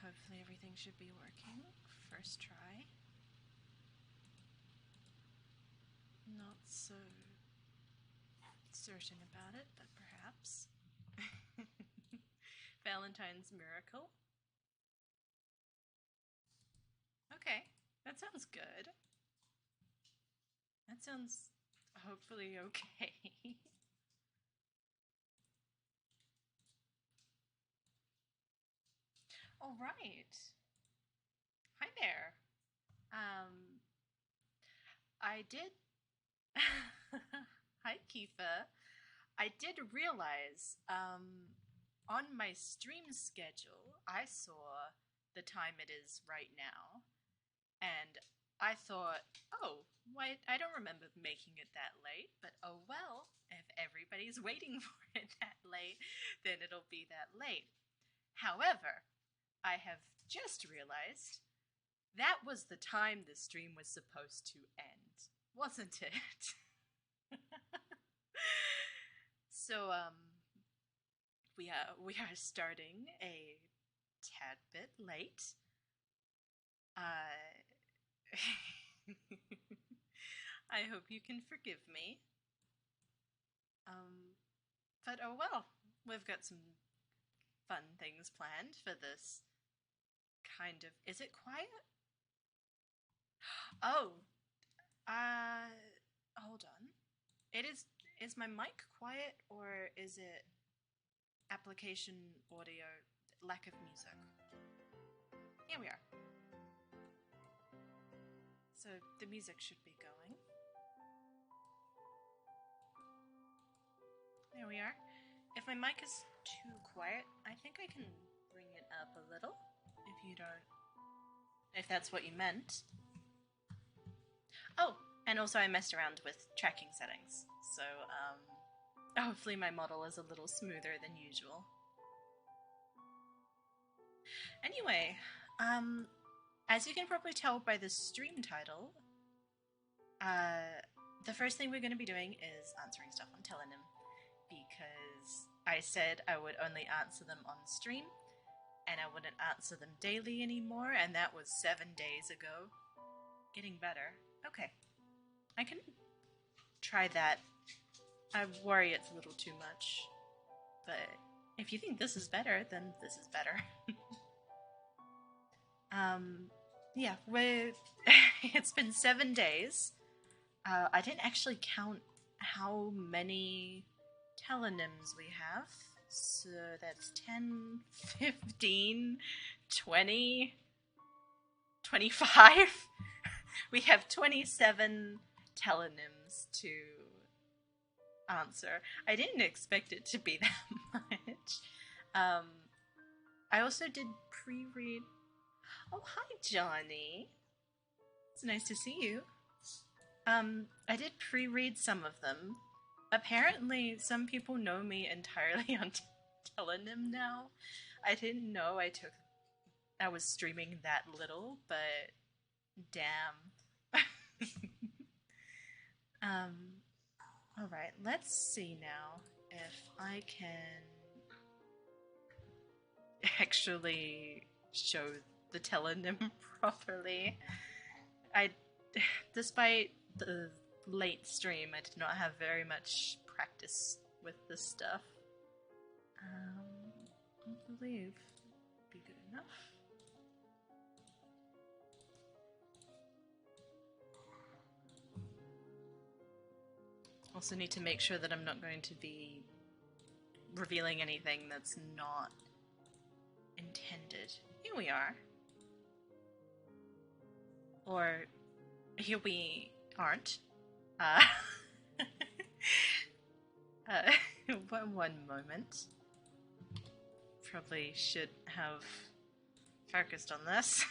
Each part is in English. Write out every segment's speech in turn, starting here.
Hopefully everything should be working. First try. Not so certain about it, but perhaps. Valentine's miracle. Okay, that sounds good. That sounds hopefully okay. All right. Hi there. Um, I did. Hi, Kifa. I did realize, on my stream schedule, I saw the time it is right now, and I thought, oh, why, I don't remember making it that late, but oh well, if everybody's waiting for it that late, then it'll be that late. However, I have just realized that was the time the stream was supposed to end, wasn't it? So, we are starting a tad bit late. I hope you can forgive me. But oh well, we've got some fun things planned for this kind of. Is it quiet? Oh, hold on. It is. Is my mic quiet or is it application audio lack of music? Here we are. So the music should be going. There we are. If my mic is too quiet, I think I can bring it up a little. If you don't. If that's what you meant. Oh, and also I messed around with tracking settings. So, hopefully my model is a little smoother than usual. Anyway, as you can probably tell by the stream title, the first thing we're going to be doing is answering stuff on Telenym, because I said I would only answer them on stream, and I wouldn't answer them daily anymore, and that was 7 days ago. Getting better. Okay. I can try that. I worry it's a little too much, but if you think this is better, then this is better. Yeah, it's been 7 days. I didn't actually count how many telonyms we have, so that's 10, 15, 20, 25. We have 27 telonyms to answer. I didn't expect it to be that much. I also did pre-read. Oh, hi, Johnny. It's nice to see you. I did pre-read some of them. Apparently, some people know me entirely on Telenym now. I didn't know I was streaming that little, but damn. Alright, let's see now if I can actually show the Telenym properly. Despite the late stream, I did not have very much practice with this stuff. I believe it'd be good enough. Also need to make sure that I'm not going to be revealing anything that's not intended. Here we are. Or here we aren't. One moment. Probably should have focused on this.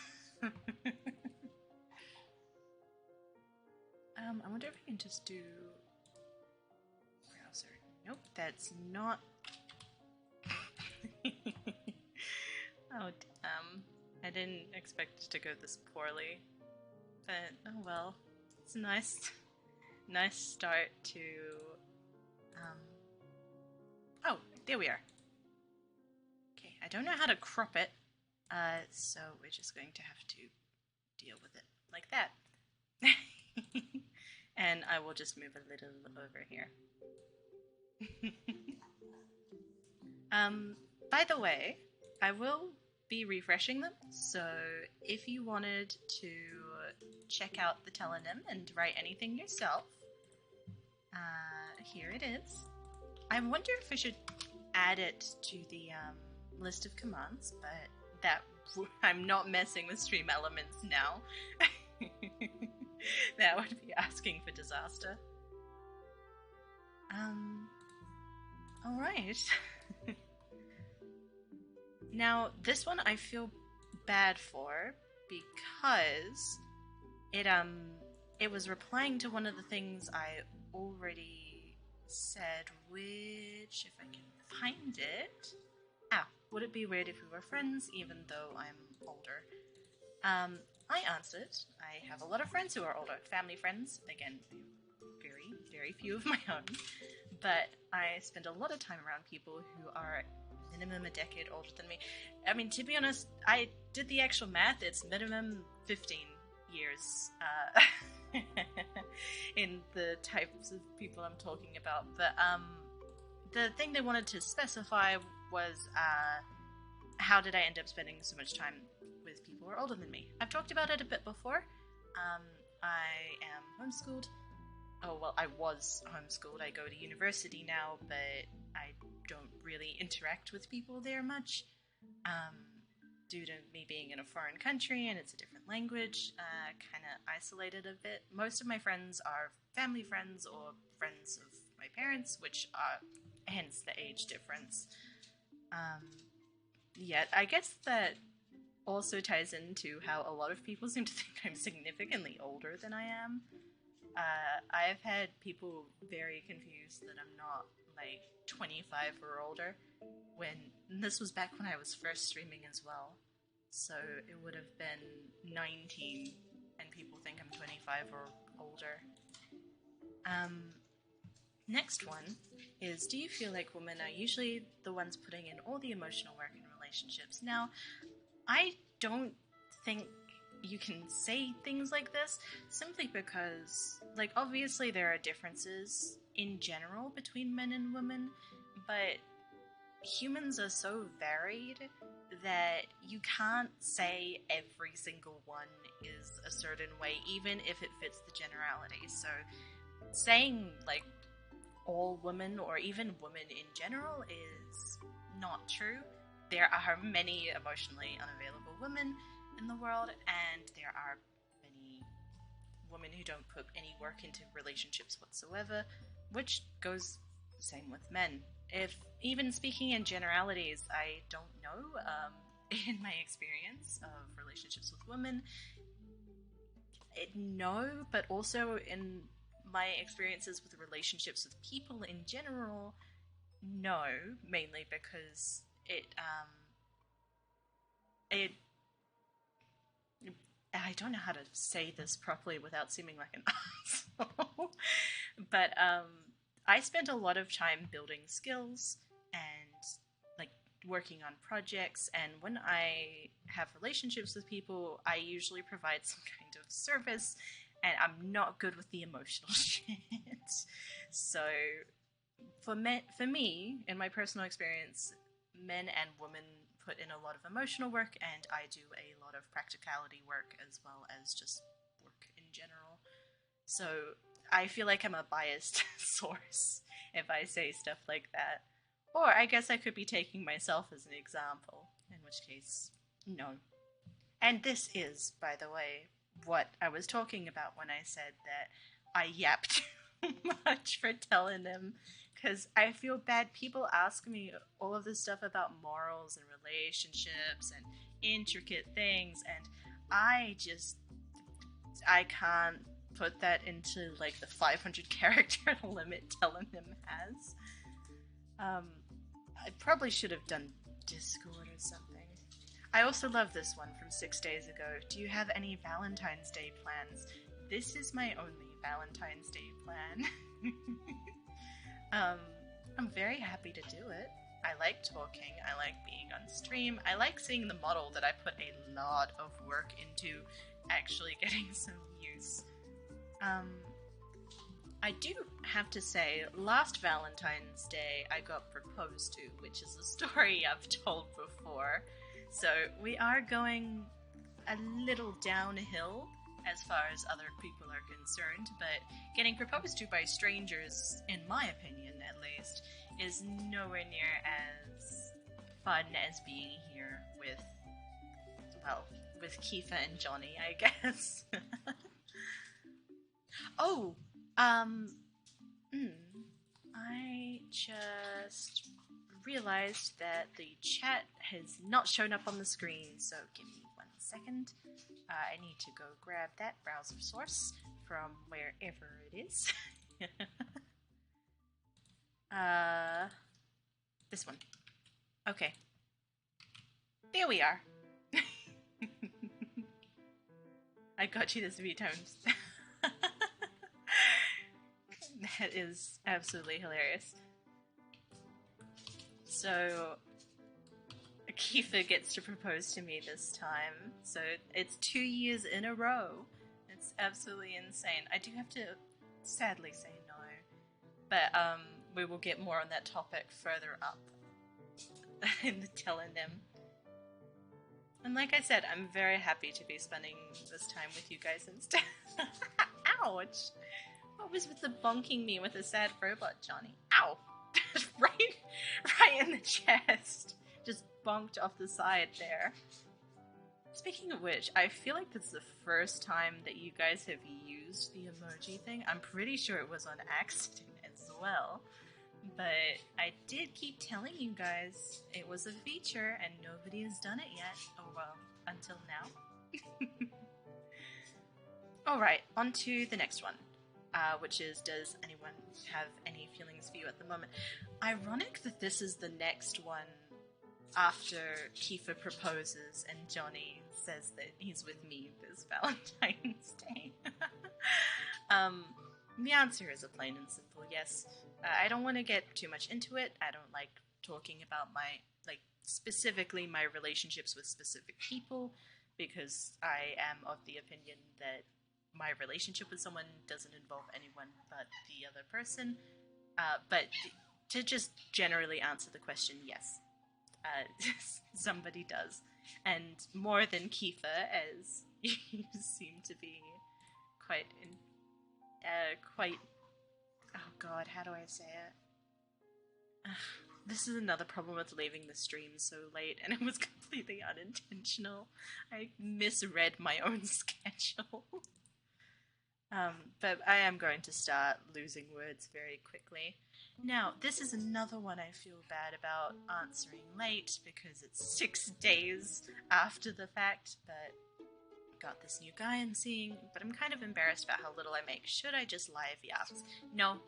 I wonder if I can just do browser. Nope, that's not. Oh, I didn't expect it to go this poorly. But, oh well. It's a nice start to, oh, there we are. Okay, I don't know how to crop it. So we're just going to have to deal with it like that. And I will just move a little over here. By the way, I will be refreshing them, so if you wanted to check out the telenym and write anything yourself, here it is. I wonder if I should add it to the list of commands, but that I'm not messing with stream elements now. That would be asking for disaster. Alright. Now, this one I feel bad for because it was replying to one of the things I already said, which, if I can find it... would it be weird if we were friends, even though I'm older? I answered, I have a lot of friends who are older, family friends, again, very, very few of my own, but I spend a lot of time around people who are minimum a decade older than me. I mean, to be honest, I did the actual math, it's minimum 15 years in the types of people I'm talking about, but the thing they wanted to specify was how did I end up spending so much time with people who are older than me. I've talked about it a bit before. I am homeschooled. Oh, well, I was homeschooled. I go to university now, but I don't really interact with people there much. Due to me being in a foreign country and it's a different language, kind of isolated a bit. Most of my friends are family friends or friends of my parents, which are hence the age difference. Yet, I guess that also ties into how a lot of people seem to think I'm significantly older than I am. I've had people very confused that I'm not, like, 25 or older, when this was back when I was first streaming as well. So it would have been 19, and people think I'm 25 or older. Next one is, do you feel like women are usually the ones putting in all the emotional work in relationships? Now, I don't think you can say things like this simply because, like, obviously there are differences in general between men and women, but humans are so varied that you can't say every single one is a certain way, even if it fits the generality. So saying, like, all women or even women in general is not true. There are many emotionally unavailable women in the world, and there are many women who don't put any work into relationships whatsoever, which goes the same with men. If even speaking in generalities, I don't know, in my experience of relationships with women, no, but also in my experiences with relationships with people in general, no, mainly because I don't know how to say this properly without seeming like an asshole, but I spent a lot of time building skills and, like, working on projects, and when I have relationships with people, I usually provide some kind of service, and I'm not good with the emotional shit. So for me, in my personal experience, men and women put in a lot of emotional work, and I do a lot of practicality work as well as just work in general. So I feel like I'm a biased source if I say stuff like that. Or I guess I could be taking myself as an example, in which case, no. And this is, by the way, what I was talking about when I said that I yap too much for telling them, because I feel bad. People ask me all of this stuff about morals and relationships and intricate things, and I can't put that into, like, the 500 character limit Telenym has. I probably should have done Discord or something. I also love this one from 6 days ago. Do you have any Valentine's Day plans? This is my only Valentine's Day plan. I'm very happy to do it. I like talking, I like being on stream, I like seeing the model that I put a lot of work into actually getting some use. I do have to say, last Valentine's Day I got proposed to, which is a story I've told before. So we are going a little downhill as far as other people are concerned, but getting proposed to by strangers, in my opinion at least, is nowhere near as fun as being here with, well, with Kiefer and Johnny, I guess. Oh, I just realized that the chat has not shown up on the screen, so give me 1 second. I need to go grab that browser source from wherever it is. This one. Okay. There we are. I got you this a few times. That is absolutely hilarious. So, Kiefer gets to propose to me this time. So it's 2 years in a row. It's absolutely insane. I do have to sadly say no. But we will get more on that topic further up in the Telenym. And like I said, I'm very happy to be spending this time with you guys instead. Ouch! What was with the bonking me with a sad robot, Johnny? Ow! right in the chest. Just bonked off the side there. Speaking of which, I feel like this is the first time that you guys have used the emoji thing. I'm pretty sure it was on accident as well. But I did keep telling you guys it was a feature and nobody has done it yet. Oh well, until now. Alright, on to the next one. Which is, does anyone have any feelings for you at the moment? Ironic that this is the next one after Kiefer proposes and Johnny says that he's with me this Valentine's Day. The answer is a plain and simple yes. I don't want to get too much into it. I don't like talking about specifically my relationships with specific people, because I am of the opinion that my relationship with someone doesn't involve anyone but the other person. But to just generally answer the question, yes. Somebody does. And more than Kiefer, as you seem to be quite, oh god, how do I say it? This is another problem with leaving the stream so late, and it was completely unintentional. I misread my own schedule. But I am going to start losing words very quickly. Now, this is another one I feel bad about answering late, because it's 6 days after the fact, but got this new guy I'm seeing, but I'm kind of embarrassed about how little I make. Should I just live? Yes. No.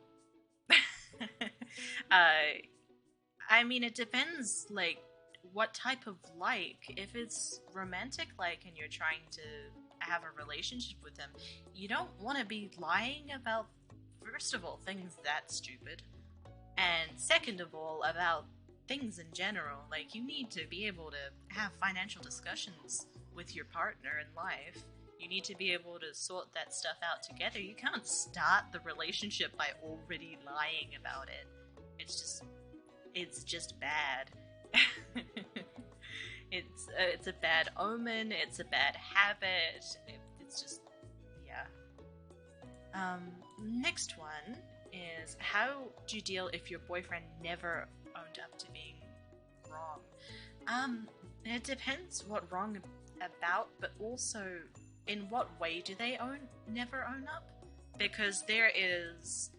I mean, it depends, what type of like. If it's romantic and you're trying to have a relationship with them, you don't want to be lying about, first of all, things that stupid, and second of all, about things in general. You need to be able to have financial discussions with your partner in life. You need to be able to sort that stuff out together. You can't start the relationship by already lying about it. It's just bad. It's a bad omen, it's a bad habit, it's just, yeah. Next one is, how do you deal if your boyfriend never owned up to being wrong? It depends what wrong about, but also in what way do they never own up? Because there is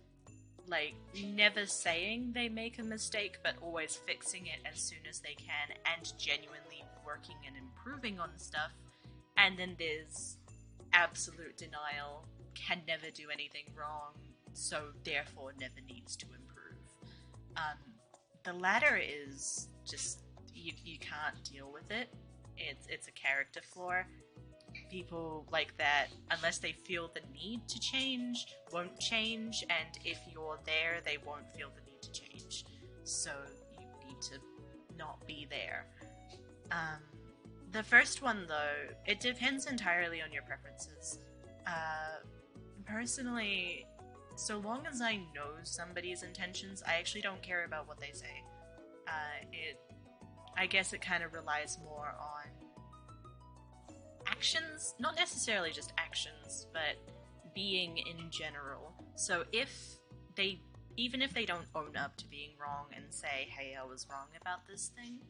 never saying they make a mistake, but always fixing it as soon as they can and genuinely working and improving on stuff. And then there's absolute denial, can never do anything wrong, so therefore never needs to improve. The latter is just, you can't deal with it. It's a character flaw. People like that, unless they feel the need to change, won't change, and if you're there, they won't feel the need to change. So you need to not be there. The first one, though, it depends entirely on your preferences. Personally, so long as I know somebody's intentions, I actually don't care about what they say. I guess it kind of relies more on actions, not necessarily just actions, but being in general. So even if they don't own up to being wrong and say, hey, I was wrong about this thing,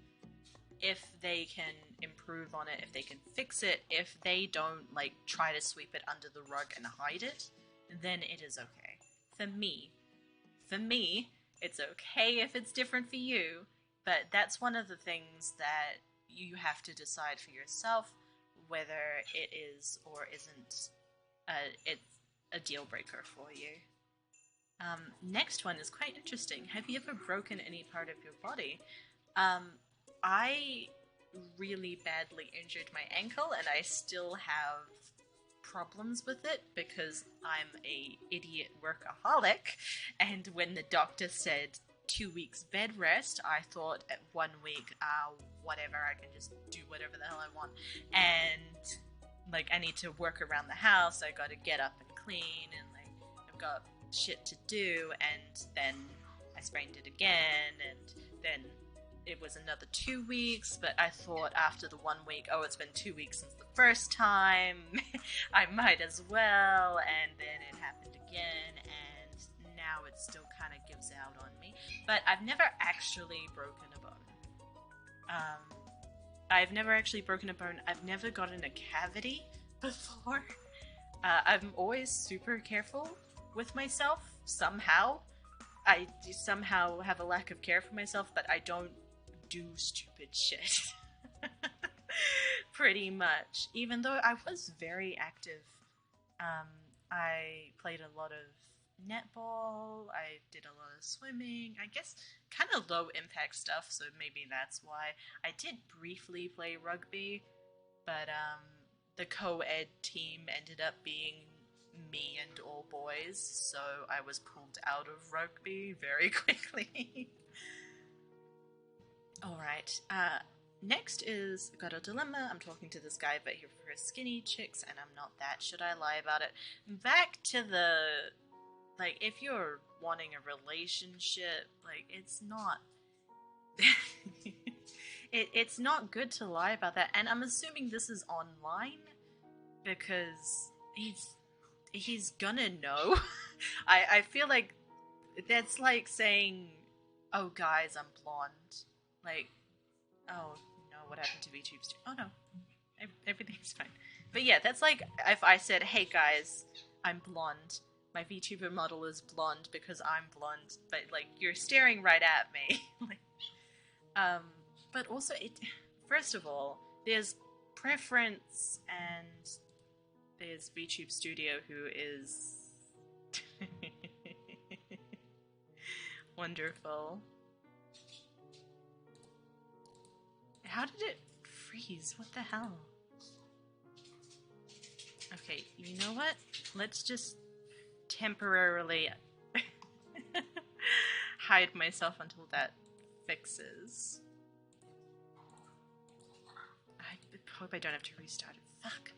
if they can improve on it, if they can fix it, if they don't, like, try to sweep it under the rug and hide it, then it is okay. For me, it's okay if it's different for you, but that's one of the things that you have to decide for yourself, whether it is or isn't it's a deal breaker for you. Next one is quite interesting. Have you ever broken any part of your body? I really badly injured my ankle, and I still have problems with it because I'm a idiot workaholic, and when the doctor said 2 weeks bed rest, I thought at 1 week, whatever, I can just do whatever the hell I want, and like I need to work around the house, I gotta get up and clean, and like I've got shit to do, and then I sprained it again, and then it was another 2 weeks, but I thought after the 1 week, oh, it's been 2 weeks since the first time, I might as well, and then it happened again, and now it still kind of gives out on me. But I've never actually broken a bone. I've never actually broken a bone. I've never gotten a cavity before. I'm always super careful with myself, somehow. I somehow have a lack of care for myself, but I don't do stupid shit. Pretty much. Even though I was very active. I played a lot of netball, I did a lot of swimming, I guess kind of low impact stuff, so maybe that's why. I did briefly play rugby, but the co-ed team ended up being me and all boys, so I was pulled out of rugby very quickly. Alright, next is, got a dilemma. I'm talking to this guy, but he prefers skinny chicks, and I'm not that. Should I lie about it? Back to the, like, if you're wanting a relationship, like, it's not, it's not good to lie about that, and I'm assuming this is online, because he's gonna know. I feel like that's like saying, oh guys, I'm blonde. Like, oh no, what happened to VTube's? Oh no, everything's fine. But yeah, that's like if I said, hey guys, I'm blonde. My VTuber model is blonde because I'm blonde. But like, you're staring right at me. But also, first of all, there's preference, and there's VTube Studio, who is wonderful. How did it freeze? What the hell? Okay, you know what? Let's just temporarily hide myself until that fixes. I hope I don't have to restart it. Fuck.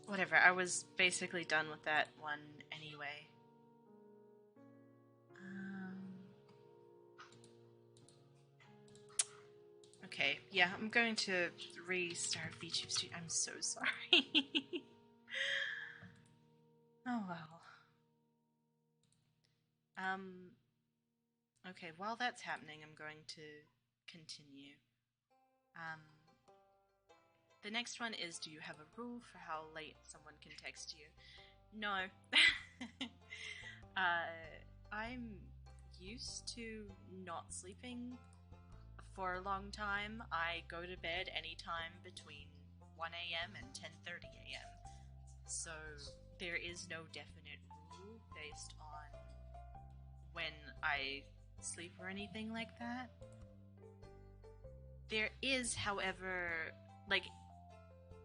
Whatever, I was basically done with that one anyway. Okay, yeah, I'm going to restart VTube Studio. I'm so sorry. Oh well. Okay, while that's happening, I'm going to continue. The next one is, do you have a rule for how late someone can text you? No. I'm used to not sleeping for a long time. I go to bed anytime between 1 a.m. and 10:30 a.m. So there is no definite rule based on when I sleep or anything like that. There is, however, like,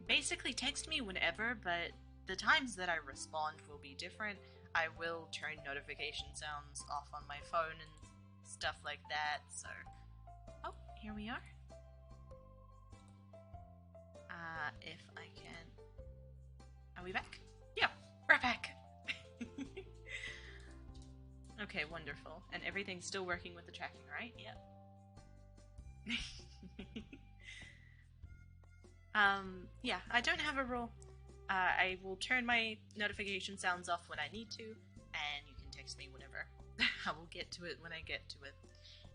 basically text me whenever, but the times that I respond will be different. I will turn notification sounds off on my phone and stuff like that, so here we are. If I can... Are we back? Yeah, we're back! Okay, wonderful. And everything's still working with the tracking, right? Yeah. Yeah, I don't have a rule. I will turn my notification sounds off when I need to, and you can text me whenever. I will get to it when I get to it.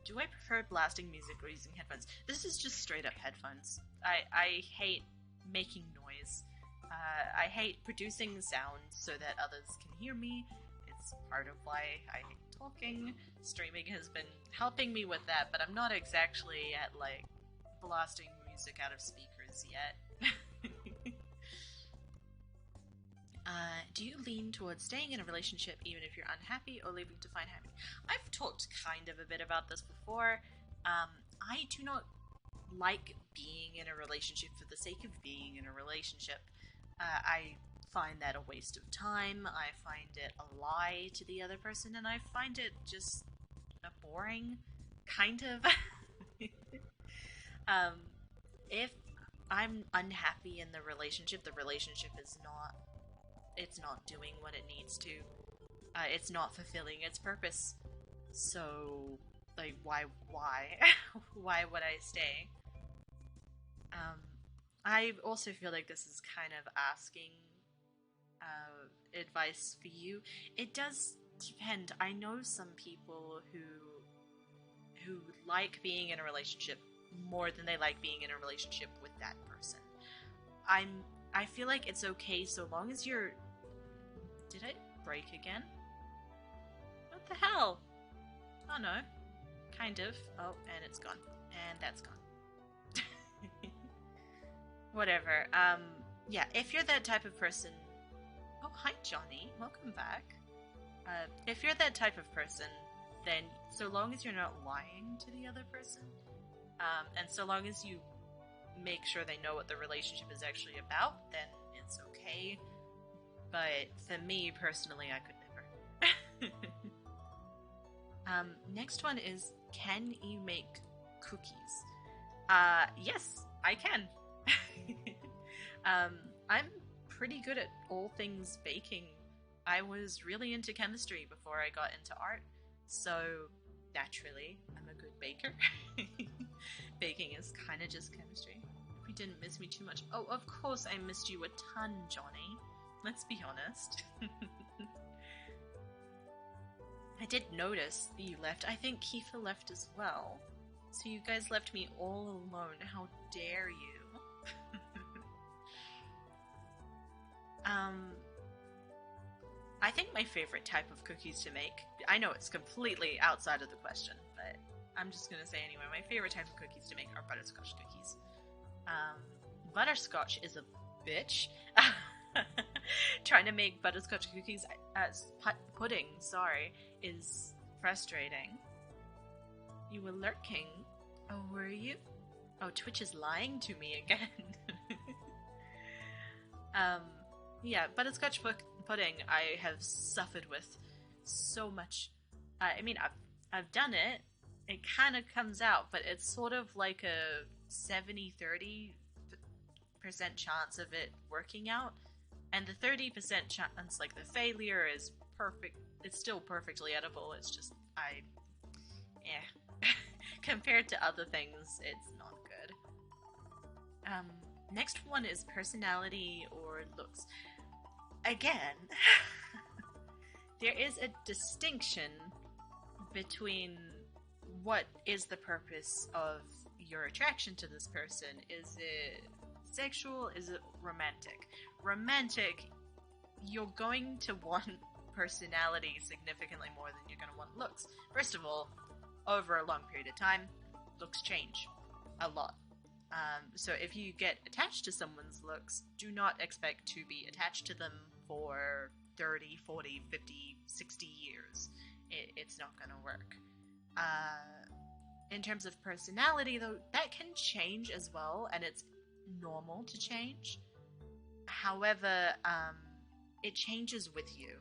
Do I prefer blasting music or using headphones? This is just straight up headphones. I hate making noise. I hate producing sound so that others can hear me. It's part of why I hate talking. Streaming has been helping me with that, but I'm not exactly at, like, blasting music out of speakers yet. Do you lean towards staying in a relationship even if you're unhappy or leaving to find happy? I've talked kind of a bit about this before. I do not like being in a relationship for the sake of being in a relationship. I find that a waste of time. I find it a lie to the other person, and I find it just boring, kind of. If I'm unhappy in the relationship is not... It's not doing what it needs to. It's not fulfilling its purpose. So, like, why? Why would I stay? I also feel like this is kind of asking advice for you. It does depend. I know some people who like being in a relationship more than they like being in a relationship with that person. I feel like it's okay so long as you're... Did I break again? What the hell? Oh no. Kind of. Oh, and it's gone. And that's gone. Whatever. Yeah, if you're that type of person... Oh, hi Johnny. Welcome back. If you're that type of person, then so long as you're not lying to the other person, and so long as you make sure they know what the relationship is actually about, then it's okay. But for me, personally, I could never. Next one is, can you make cookies? Yes, I can. I'm pretty good at all things baking. I was really into chemistry before I got into art, so naturally, I'm a good baker. Baking is kind of just chemistry. If you didn't miss me too much... Oh, of course I missed you a ton, Johnny. Let's be honest. I did notice that you left. I think Kiefer left as well. So you guys left me all alone. How dare you? I think my favorite type of cookies to make... I know it's completely outside of the question, but I'm just gonna say anyway. My favorite type of cookies to make are butterscotch cookies. Butterscotch is a bitch. Trying to make butterscotch cookies as pudding, sorry, is frustrating. You were lurking. Oh, were you? Oh, Twitch is lying to me again. Yeah, butterscotch pudding I have suffered with so much. I mean, I've done it. It kind of comes out, but it's sort of like a 70-30% chance of it working out. And the 30% chance, like the failure, is perfect. It's still perfectly edible. It's just, compared to other things, it's not good. Next one is personality or looks. Again, there is a distinction between what is the purpose of your attraction to this person. Is it sexual? Is it romantic? Romantic, you're going to want personality significantly more than you're going to want looks. First of all, over a long period of time, looks change a lot. So if you get attached to someone's looks, do not expect to be attached to them for 30, 40, 50, 60 years. It's not going to work. In terms of personality, though, that can change as well, and it's normal to change. However, it changes with you.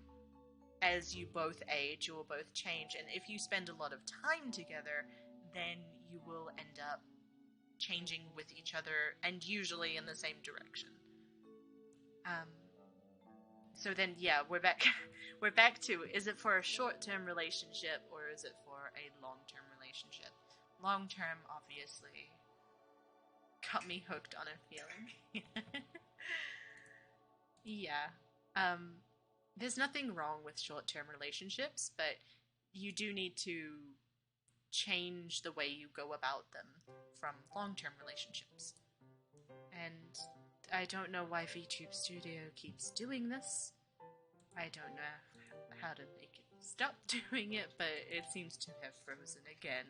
As you both age, you will both change, and if you spend a lot of time together, then you will end up changing with each other, and usually in the same direction. So then, yeah, we're back. We're back to, is it for a short-term relationship or is it for a long-term relationship? Long-term, obviously, got me hooked on a feeling. Yeah. There's nothing wrong with short-term relationships, but you do need to change the way you go about them from long-term relationships. And I don't know why VTube Studio keeps doing this. I don't know how to make it stop doing it, but it seems to have frozen again.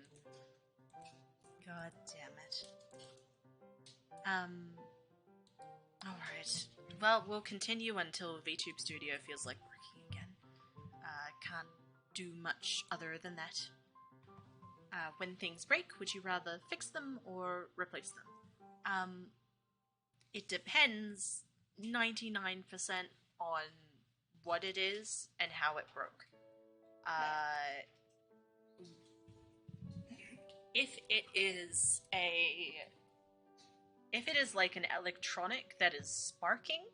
God damn it. Alright. Well, we'll continue until VTube Studio feels like working again. Can't do much other than that. When things break, would you rather fix them or replace them? It depends 99% on what it is and how it broke. If it is like an electronic that is sparking,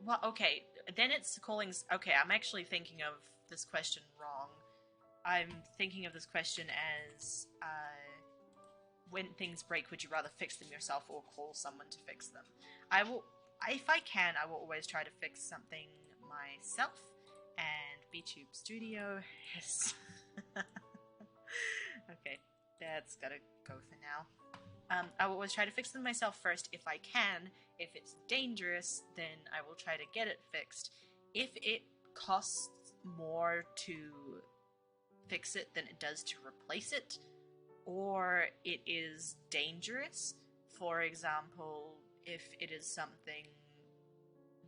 well, okay, then it's calling. Okay, I'm actually thinking of this question wrong. I'm thinking of this question as, when things break, would you rather fix them yourself or call someone to fix them? I will, if I can, I will always try to fix something myself, and VTube Studio has... Okay, that's gotta go for now. I will always try to fix them myself first if I can. If it's dangerous, then I will try to get it fixed. If it costs more to fix it than it does to replace it, or it is dangerous, for example, if it is something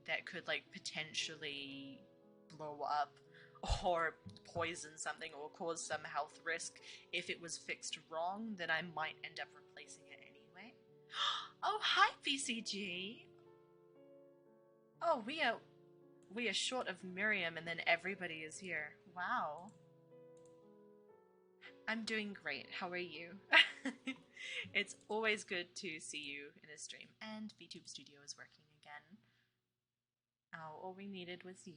that could, like, potentially blow up or poison something or cause some health risk, if it was fixed wrong, then I might end up replacing it anyway. Oh, hi, BCG! Oh, we are short of Miriam and then everybody is here. Wow. I'm doing great. How are you? It's always good to see you in a stream. And VTube Studio is working again. Oh, all we needed was you.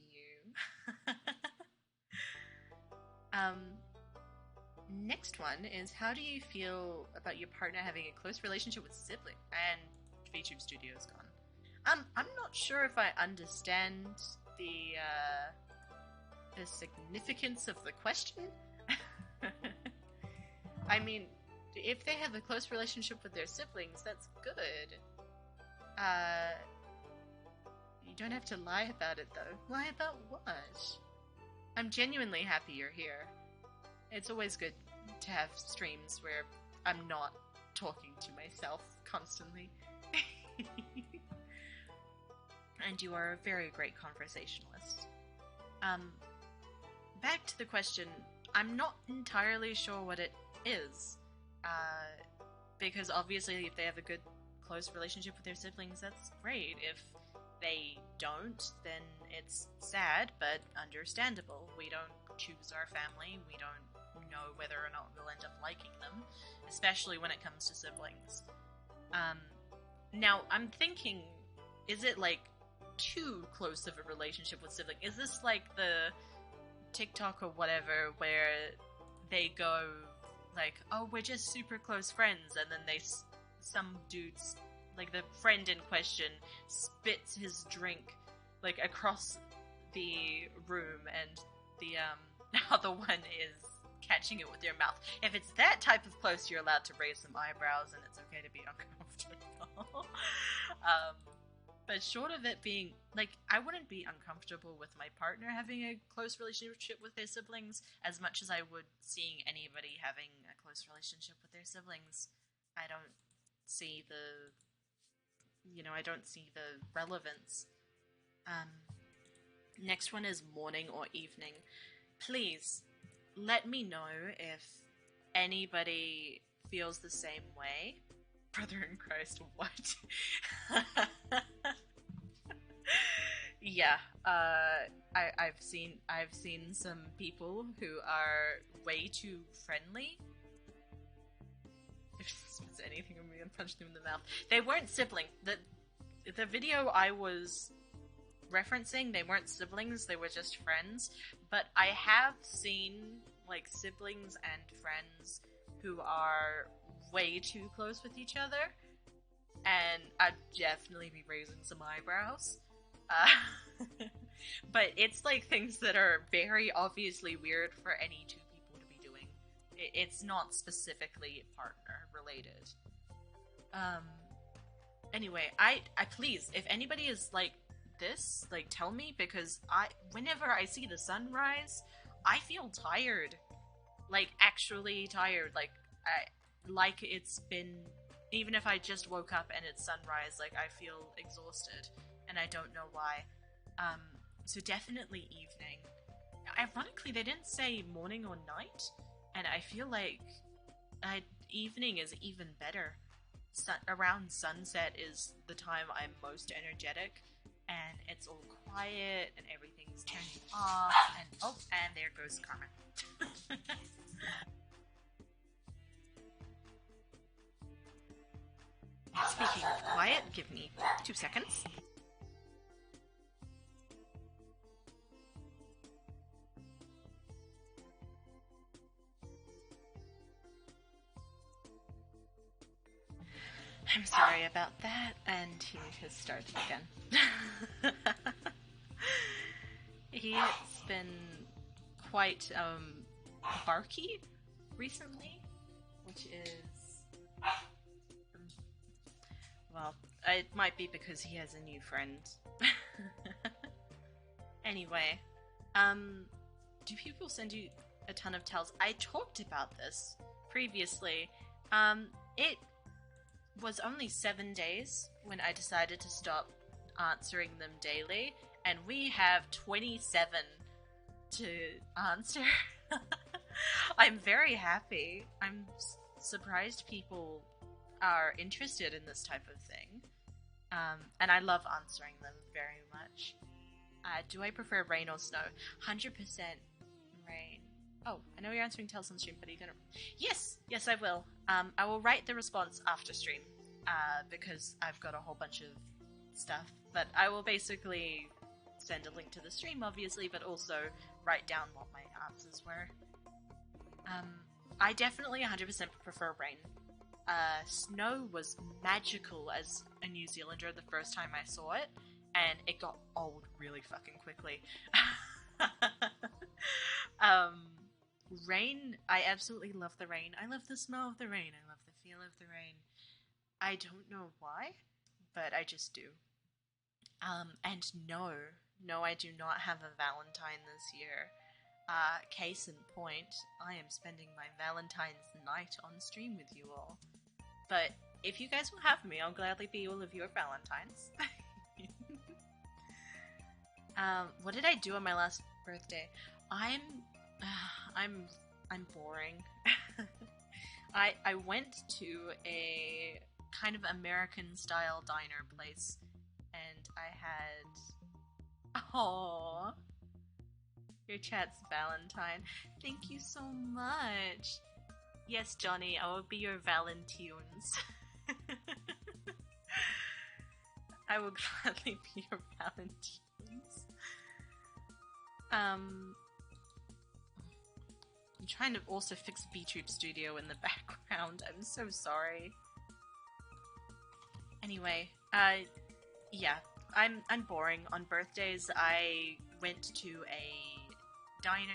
Next one is, how do you feel about your partner having a close relationship with sibling? And VTube Studio is gone. I'm not sure if I understand the significance of the question. I mean, if they have a close relationship with their siblings, that's good. You don't have to lie about it, though. Lie about what? I'm genuinely happy you're here. It's always good to have streams where I'm not talking to myself constantly. And you are a very great conversationalist. Back to the question, I'm not entirely sure what it is. Because obviously if they have a good, close relationship with their siblings, that's great. If they don't, then it's sad, but understandable. We don't choose our family. We don't know whether or not we'll end up liking them, especially when it comes to siblings. Now, I'm thinking, is it, like, too close of a relationship with siblings? Is this like the TikTok or whatever where they go, like, oh, we're just super close friends, and then some dudes, like the friend in question, spits his drink, like, across the room, and the other one is catching it with their mouth. If it's that type of close, you're allowed to raise some eyebrows, and it's okay to be uncomfortable. But short of it being, like, I wouldn't be uncomfortable with my partner having a close relationship with their siblings as much as I would seeing anybody having a close relationship with their siblings. I don't see the, I don't see the relevance. Next one is morning or evening. Please, let me know if anybody feels the same way. Brother in Christ, what? Yeah, I've seen some people who are way too friendly. If this was anything and punched him in the mouth. They weren't siblings. The video I was referencing, they weren't siblings, they were just friends. But I have seen, like, siblings and friends who are way too close with each other. And I'd definitely be raising some eyebrows. But it's like things that are very obviously weird for any two people to be doing. It's not specifically partner related. Anyway, I please, if anybody is like this, like, tell me, because whenever I see the sunrise, I feel tired. Like, actually tired. Like it's been, even if I just woke up and it's sunrise, like, I feel exhausted, and I don't know why. So definitely evening. Ironically, they didn't say morning or night, and I feel like evening is even better. Around sunset is the time I'm most energetic, and it's all quiet, and everything's turning off, and there goes Karma. Speaking of quiet, give me 2 seconds. I'm sorry about that, and he has started again. He's been quite, barky recently, which is, well, it might be because he has a new friend. Anyway, do people send you a ton of tells? I talked about this previously. It was only 7 days when I decided to stop answering them daily, and we have 27 to answer. I'm very happy. I'm surprised people are interested in this type of thing. And I love answering them very much. Do I prefer rain or snow? 100% rain. Oh, I know you're answering tells on stream, but are you gonna... Yes! Yes, I will. I will write the response after stream, because I've got a whole bunch of stuff. But I will basically send a link to the stream, obviously, but also write down what my answers were. I definitely 100% prefer rain. Snow was magical as a New Zealander the first time I saw it, and it got old really fucking quickly. Rain, I absolutely love the rain. I love the smell of the rain. I love the feel of the rain. I don't know why, but I just do. And no, I do not have a Valentine this year. Case in point, I am spending my Valentine's night on stream with you all. But if you guys will have me, I'll gladly be all of your Valentines. What did I do on my last birthday? I'm boring. I went to a kind of American style diner place, and I had... Aww. Your chat's Valentine. Thank you so much. Yes, Johnny, I will be your Valentines. I will gladly be your Valentines. I'm trying to also fix B-Troop Studio in the background. I'm so sorry. Anyway, yeah, I'm boring. On birthdays, I went to a diner.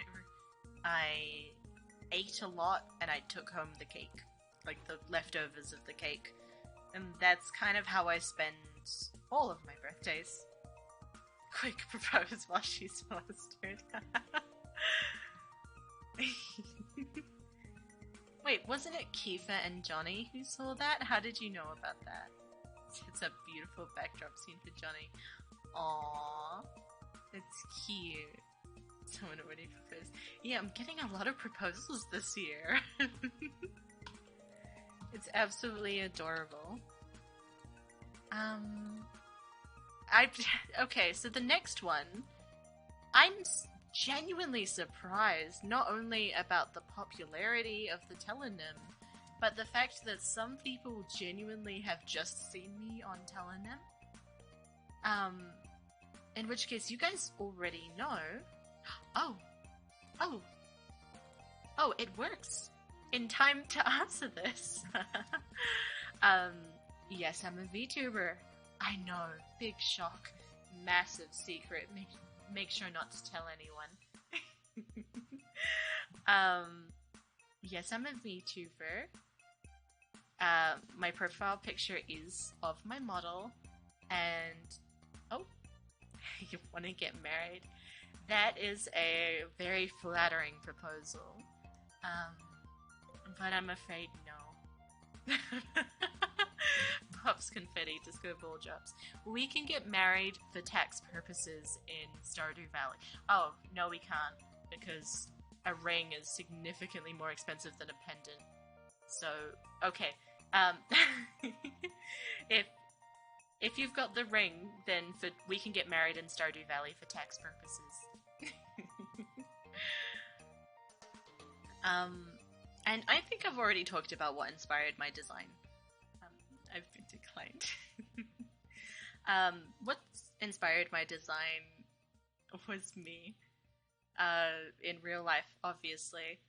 I ate a lot, and I took home the cake, like the leftovers of the cake, and that's kind of how I spend all of my birthdays. Quick, propose while she's flustered. Wait, wasn't it Kiefer and Johnny who saw that? How did you know about that? It's a beautiful backdrop scene for Johnny. Aww, it's cute. Someone already proposed. Yeah, I'm getting a lot of proposals this year. It's absolutely adorable. Okay, so the next one, I'm genuinely surprised not only about the popularity of the telenym, But the fact that some people genuinely have just seen me on Telenem, in which case you guys already know. Oh, oh, oh, it works. In time to answer this. Yes, I'm a VTuber. I know, big shock, massive secret. Make sure not to tell anyone. Yes, I'm a VTuber. My profile picture is of my model, and oh, you want to get married? That is a very flattering proposal. But I'm afraid no. Pops confetti, disco ball drops. We can get married for tax purposes in Stardew Valley. Oh, no we can't, because a ring is significantly more expensive than a pendant. So, okay. If you've got the ring, then we can get married in Stardew Valley for tax purposes. And I think I've already talked about what inspired my design. I've been declined. What inspired my design was me. In real life, obviously.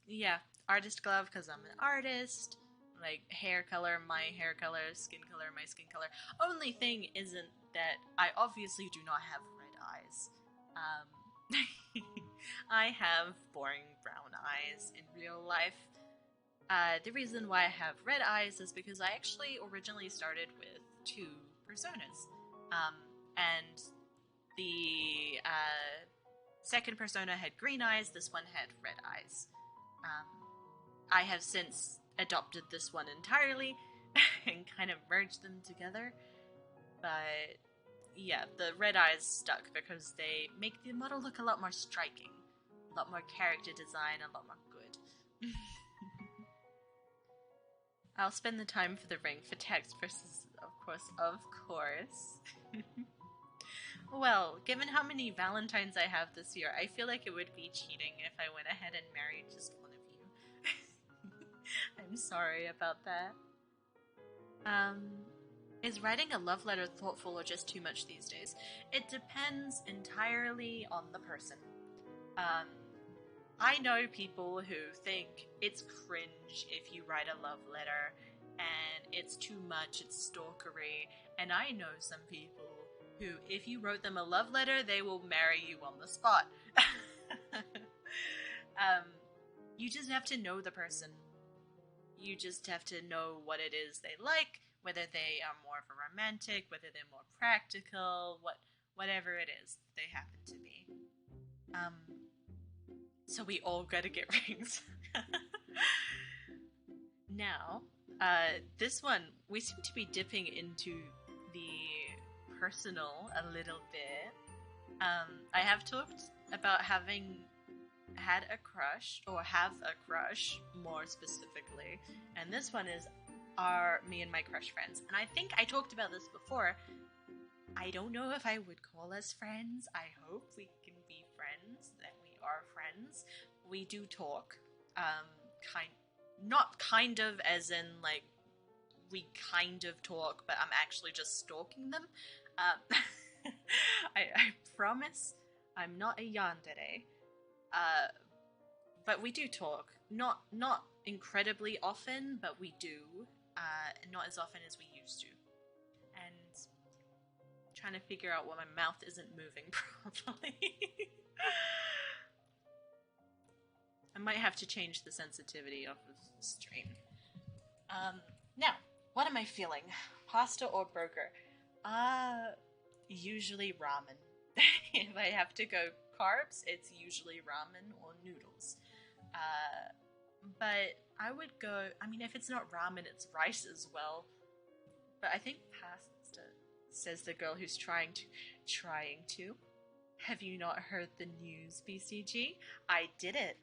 Yeah, artist glove because I'm an artist. Like, hair color, my hair color, skin color, my skin color. Only thing isn't that I obviously do not have red eyes. I have boring brown eyes in real life. The reason why I have red eyes is because I actually originally started with 2 personas. And the second persona had green eyes, this one had red eyes. I have since adopted this one entirely and kind of merged them together. But yeah, the red eyes stuck because they make the model look a lot more striking. A lot more character design, a lot more good. I'll spend the time for the ring for tax purposes, of course. Well, given how many Valentines I have this year, I feel like it would be cheating if I went ahead and married just one of you. I'm sorry about that. Is writing a love letter thoughtful or just too much these days? It depends entirely on the person. I know people who think it's cringe if you write a love letter, and it's too much, it's stalkery, and I know some people who, if you wrote them a love letter, they will marry you on the spot. You just have to know the person. You just have to know what it is they like, whether they are more of a romantic, whether they're more practical, whatever it is they happen to be. So we all gotta get rings. Now, this one, we seem to be dipping into the personal a little bit. I have talked about having had a crush, or have a crush, more specifically, and this one is me and my crush friends. And I think I talked about this before. I don't know if I would call us friends. I hope we can be friends, that we are friends. We do talk, not kind of as in, like, we kind of talk, but I'm actually just stalking them. I promise I'm not a yandere. But we do talk. Not incredibly often, but we do. Not as often as we used to. And trying to figure out why my mouth isn't moving properly. I might have to change the sensitivity of the stream. Now, what am I feeling? Pasta or burger? Usually ramen. If I have to go carbs, it's usually ramen or noodles. But I would go, I mean, if it's not ramen, it's rice as well. But I think pasta, says the girl who's trying to. Have you not heard the news, BCG? I did it.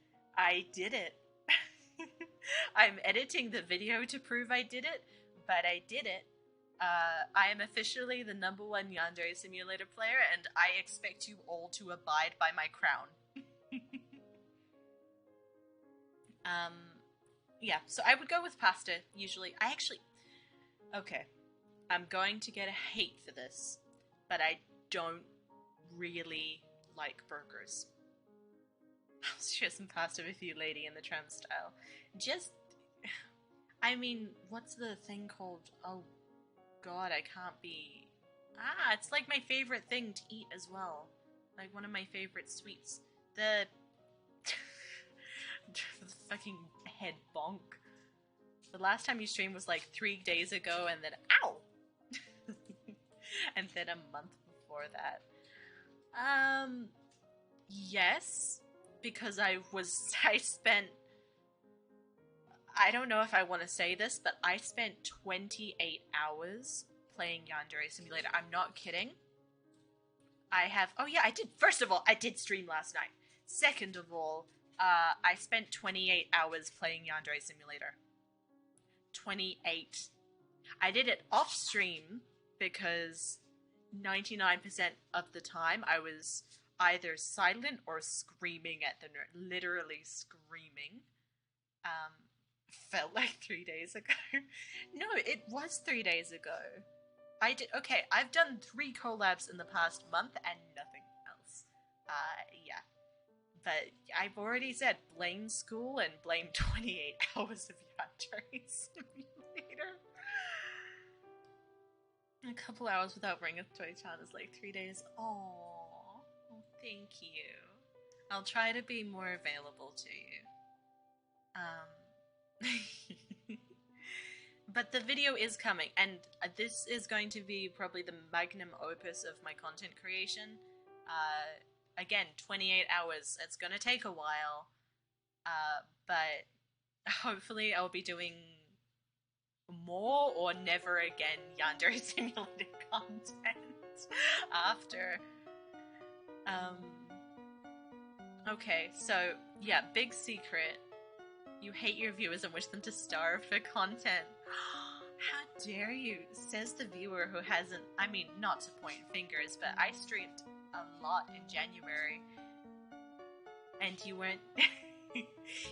I'm editing the video to prove I did it, but I did it. I am officially the #1 Yandere Simulator player, and I expect you all to abide by my crown. Yeah, so I would go with pasta usually. Okay, I'm going to get a hate for this, but I don't really like burgers. I'll share some pasta with you, lady, in the tram style. Just, I mean, what's the thing called? Oh, God, I can't be. It's like my favorite thing to eat as well. Like one of my favorite sweets. The fucking head bonk. The last time you streamed was like 3 days ago, and then ow, and then a month before that. Yes, because I spent. I don't know if I want to say this, but I spent 28 hours playing Yandere Simulator. I'm not kidding. I have. Oh yeah, I did. First of all, I did stream last night. Second of all, I spent 28 hours playing Yandere Simulator. 28. I did it off stream because 99% of the time I was either silent or screaming at the nerd. Literally screaming. Felt like 3 days ago. No, it was 3 days ago. Okay, I've done 3 collabs in the past month and nothing else. Yeah. But I've already said blame school and blame 28 hours of Yandere Simulator. A couple hours without Ring of Toy-chan is like 3 days. Aww. Oh, thank you. I'll try to be more available to you. But the video is coming, and this is going to be probably the magnum opus of my content creation. Again, 28 hours. It's gonna take a while, but hopefully I'll be doing more or never again Yandere Simulator content after. Okay, so yeah, big secret. You hate your viewers and wish them to starve for content. How dare you, says the viewer who hasn't, I mean, not to point fingers, but I streamed a lot in January. And you weren't,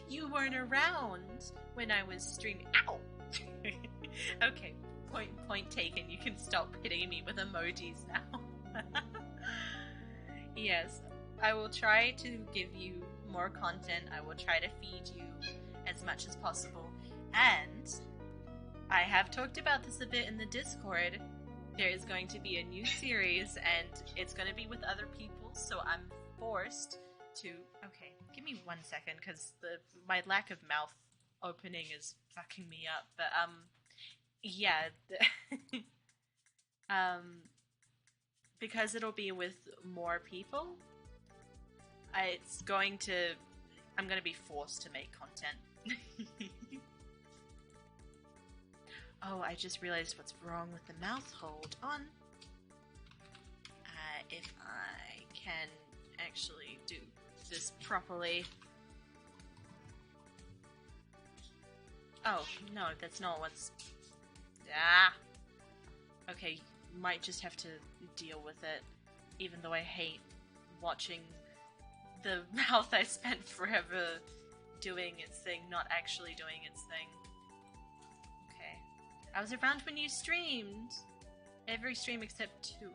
you weren't around when I was streaming. Ow! Okay, point taken. You can stop hitting me with emojis now. Yes, I will try to give you more content. I will try to feed you as much as possible. And I have talked about this a bit in the Discord. There is going to be a new series, and it's going to be with other people, so I'm forced to... Okay, give me 1 second, because my lack of mouth opening is fucking me up. But, yeah. Because it'll be with more people, I'm going to be forced to make content. Oh, I just realized what's wrong with the mouth. Hold on. If I can actually do this properly. Oh, no, that's not what's... Okay, might just have to deal with it, even though I hate watching the mouth I spent forever doing its thing, not actually doing its thing. Okay. I was around when you streamed. Every stream except 2.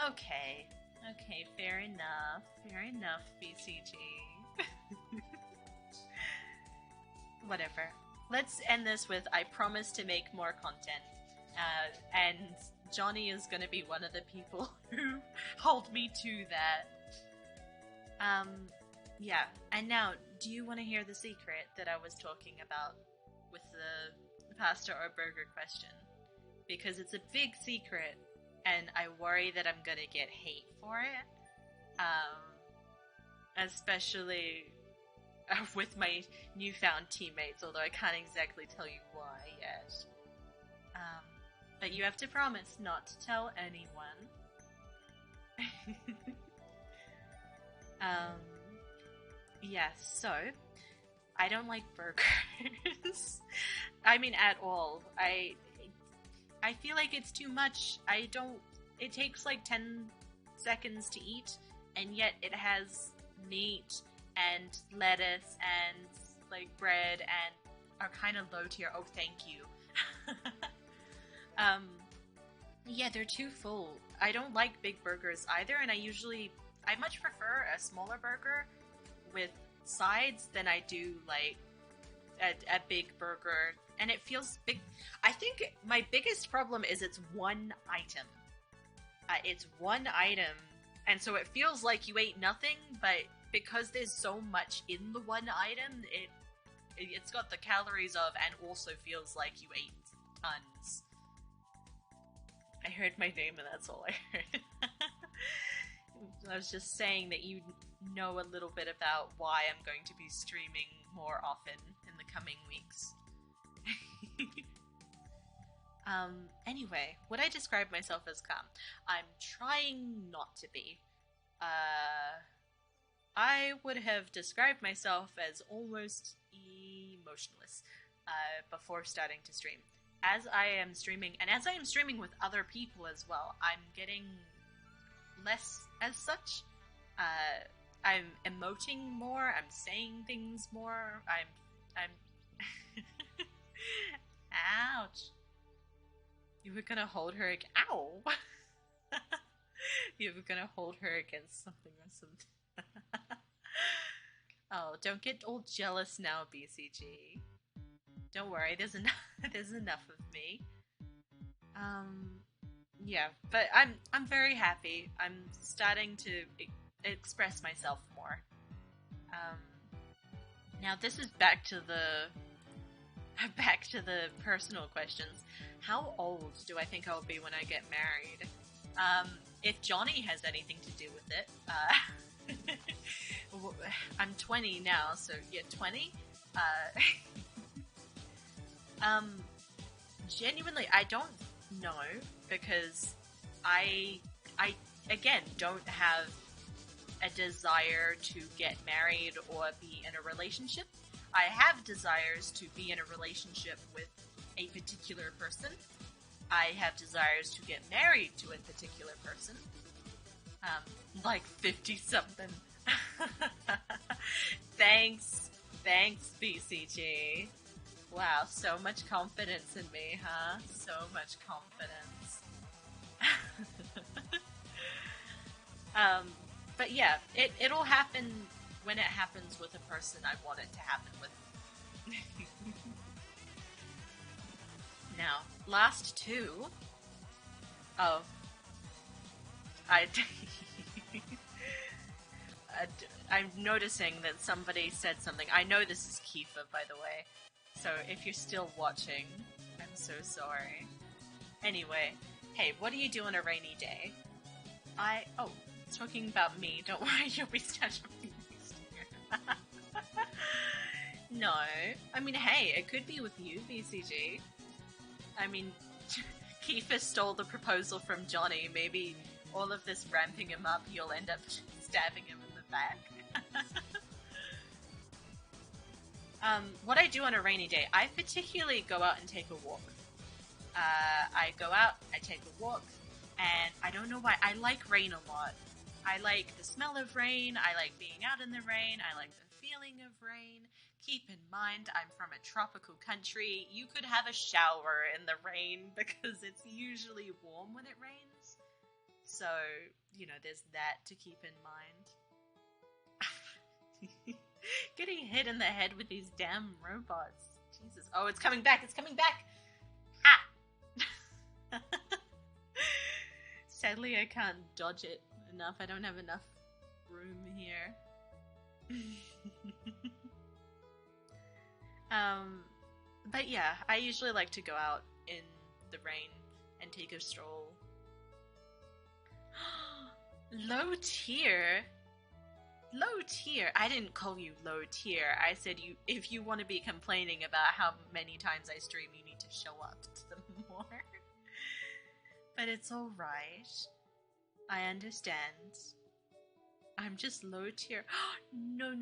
Okay. Okay, fair enough. Fair enough, BCG. Whatever. Let's end this with I promise to make more content. And Johnny is gonna be one of the people who hold me to that. Yeah. And now, do you want to hear the secret that I was talking about with the pasta or burger question? Because it's a big secret, and I worry that I'm gonna get hate for it. Especially with my newfound teammates, although I can't exactly tell you why yet. But you have to promise not to tell anyone. Yes, so, I don't like burgers. I mean, at all. I feel like it's too much. It takes like 10 seconds to eat, and yet it has meat and lettuce and like bread and are kind of low tier. Oh, thank you. um, yeah, they're too full. I don't like big burgers either, and I much prefer a smaller burger with sides than I do like a big burger, and it feels big. I think my biggest problem is it's one item. It's one item, and so it feels like you ate nothing, but because there's so much in the one item, it's got the calories of, and also feels like you ate tons. I heard my name and that's all I heard. I was just saying that you know a little bit about why I'm going to be streaming more often in the coming weeks. Anyway, would I describe myself as calm? I'm trying not to be. I would have described myself as almost emotionless before starting to stream. As I am streaming, and as I am streaming with other people as well, I'm getting less as such. I'm emoting more. I'm saying things more. I'm. Ouch! You were gonna hold her. Ow! You were gonna hold her against something or something. Oh, don't get all jealous now, BCG. Don't worry, there's enough of me. Yeah, but I'm very happy. I'm starting to express myself more. Now this is back to the personal questions. How old do I think I'll be when I get married? If Johnny has anything to do with it, I'm 20 now, so yeah, 20. Genuinely, I don't know, because I again don't have a desire to get married or be in a relationship. I have desires to be in a relationship with a particular person. I have desires to get married to a particular person. Like 50-something. Thanks, BCG. Wow, so much confidence in me, huh? So much confidence. But yeah, it'll happen when it happens with a person I want it to happen with. Now, last two. Oh. I'm noticing that somebody said something. I know this is Kiefer, by the way. So if you're still watching, I'm so sorry. Anyway, hey, what do you do on a rainy day? Talking about me. Don't worry, you'll be studying next year. No. I mean, hey, it could be with you, BCG. I mean, Kiefer stole the proposal from Johnny. Maybe all of this ramping him up, you'll end up stabbing him in the back. What I do on a rainy day, I particularly go out and take a walk. I go out, I take a walk, and I don't know why, I like rain a lot. I like the smell of rain, I like being out in the rain, I like the feeling of rain. Keep in mind, I'm from a tropical country. You could have a shower in the rain because it's usually warm when it rains. So, you know, there's that to keep in mind. Getting hit in the head with these damn robots. Jesus. Oh, it's coming back. It's coming back. Ah! Sadly, I can't dodge it enough. I don't have enough room here. But yeah, I usually like to go out in the rain and take a stroll. Low tier? Low tier? I didn't call you low tier. I said if you want to be complaining about how many times I stream, you need to show up to them more. But it's alright. I understand. I'm just low tier. No.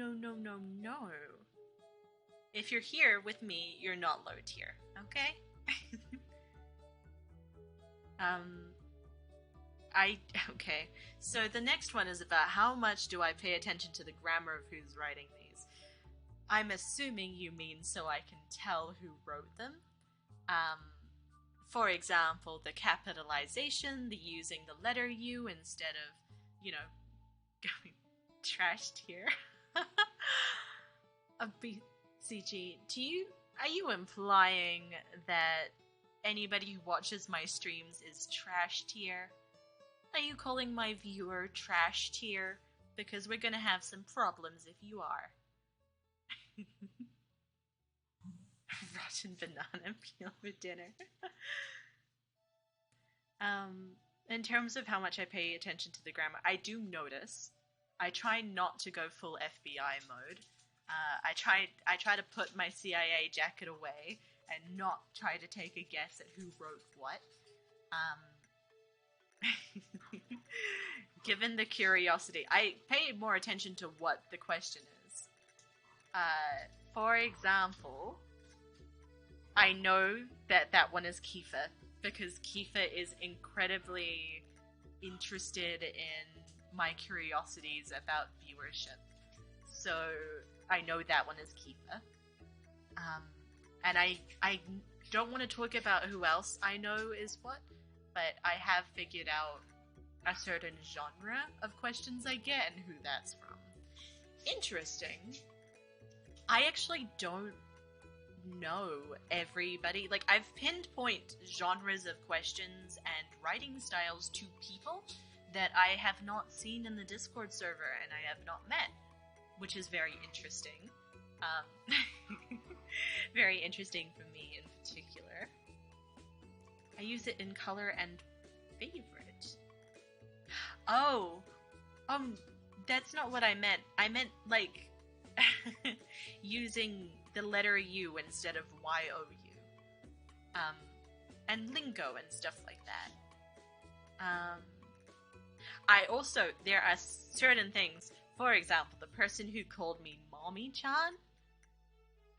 If you're here with me, you're not low tier, okay? Okay. So the next one is about how much do I pay attention to the grammar of who's writing these. I'm assuming you mean so I can tell who wrote them. Um, for example, the capitalization, the using the letter U instead of, going trashed here. BCG, are you implying that anybody who watches my streams is trash tier? Are you calling my viewer trash tier? Because we're gonna have some problems if you are. Rotten banana peel for dinner. In terms of how much I pay attention to the grammar, I do notice. I try not to go full FBI mode. I try to put my CIA jacket away and not try to take a guess at who wrote what. Given the curiosity, I pay more attention to what the question is. For example, I know that one is Kifa, because Kifa is incredibly interested in my curiosities about viewership. So I know that one is Kifa. And I don't want to talk about who else I know is what, but I have figured out a certain genre of questions I get and who that's from. Interesting. I actually don't know everybody. Like, I've pinpoint genres of questions and writing styles to people that I have not seen in the Discord server and I have not met, which is very interesting. Very interesting for me in particular. I use it in color and favorite. Oh, that's not what I meant. I meant, like, using the letter U instead of Y-O-U. And lingo and stuff like that. I also, there are certain things, for example, the person who called me Mommy-chan,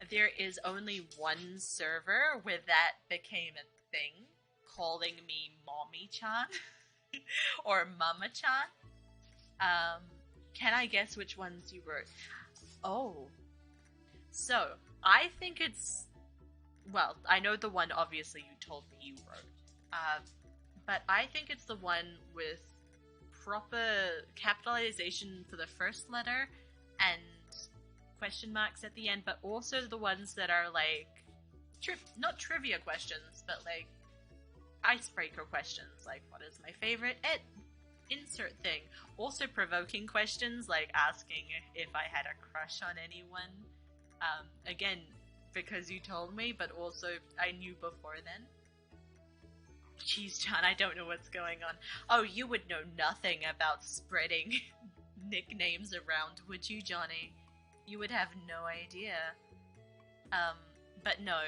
there is only one server where that became a thing, calling me Mommy-chan, or Mama-chan. Can I guess which ones you wrote? Oh. So, I think it's... Well, I know the one obviously you told me you wrote. But I think it's the one with proper capitalization for the first letter and question marks at the end, but also the ones that are like... not trivia questions, but like icebreaker questions, like what is my favorite insert thing. Also provoking questions, like asking if I had a crush on anyone. Again, because you told me, but also I knew before then. Jeez, John, I don't know what's going on. Oh, you would know nothing about spreading nicknames around, would you, Johnny? You would have no idea. But no,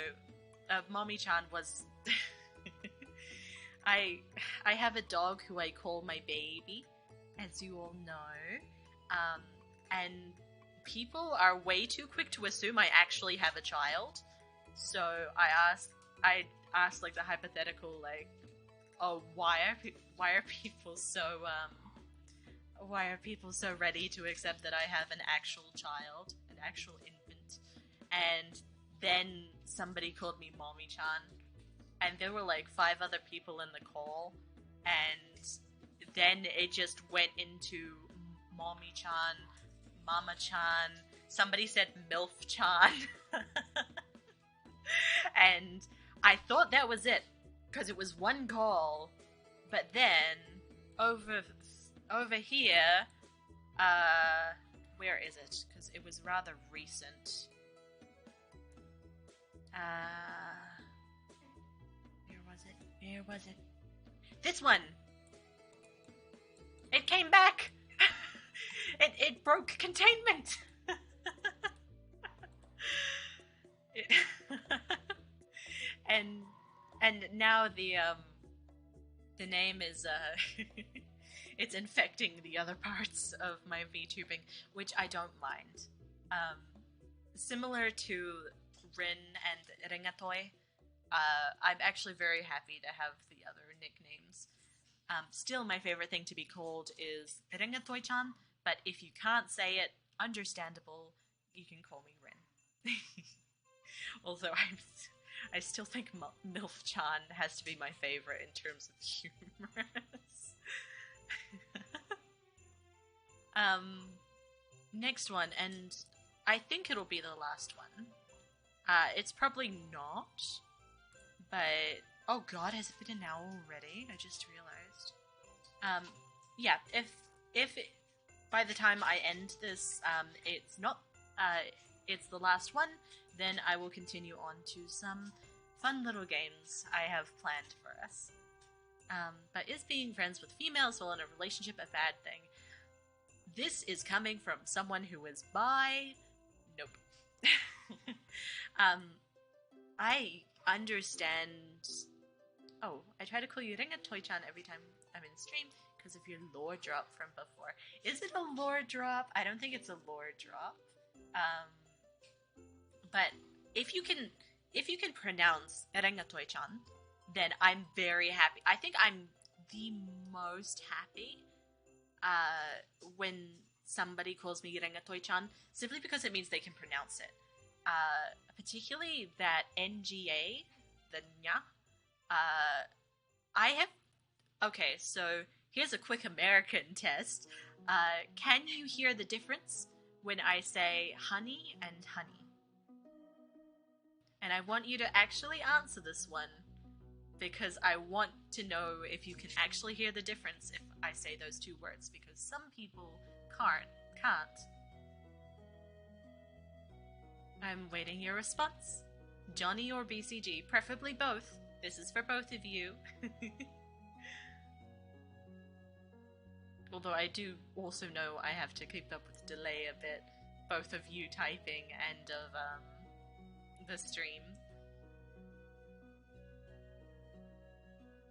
Mommy-chan was... I have a dog who I call my baby, as you all know, and people are way too quick to assume I actually have a child. So I asked like the hypothetical, like, oh, why are people so ready to accept that I have an actual child, an actual infant? And then somebody called me Mommy-chan. And there were like 5 other people in the call, and then it just went into Mommy-chan, Mama-chan, somebody said MILF-chan, and I thought that was it, because it was one call, but then, over here, where is it? Because it was rather recent. Where was it? This one! It came back! It broke containment! and now the name is, it's infecting the other parts of my VTubing, which I don't mind. Similar to Rin and Ringatoi, I'm actually very happy to have the other nicknames. Still, my favorite thing to be called is Ringatoi-chan, but if you can't say it, understandable, you can call me Rin. Although I still think MILF-chan has to be my favorite in terms of humorous. Next one, and I think it'll be the last one. It's probably not, but oh god, has it been an hour already? I just realized. Yeah, if by the time I end this, it's not, it's the last one, then I will continue on to some fun little games I have planned for us. But is being friends with females while in a relationship a bad thing? This is coming from someone who is bi. Nope. I understand. Oh, I try to call you Ringa Toy-chan every time I'm in stream because of your lore drop from before. Is it a lore drop? I don't think it's a lore drop. But if you can pronounce Ringa Toy-chan, then I'm very happy. I think I'm the most happy when somebody calls me Ringa Toy-chan, simply because it means they can pronounce it. Particularly that NGA, the nya. I have... Okay, so here's a quick American test. Can you hear the difference when I say honey and honey? And I want you to actually answer this one, because I want to know if you can actually hear the difference if I say those two words, because some people can't. I'm waiting your response. Johnny or BCG, preferably both. This is for both of you. Although I do also know I have to keep up with delay a bit, both of you typing and of the stream.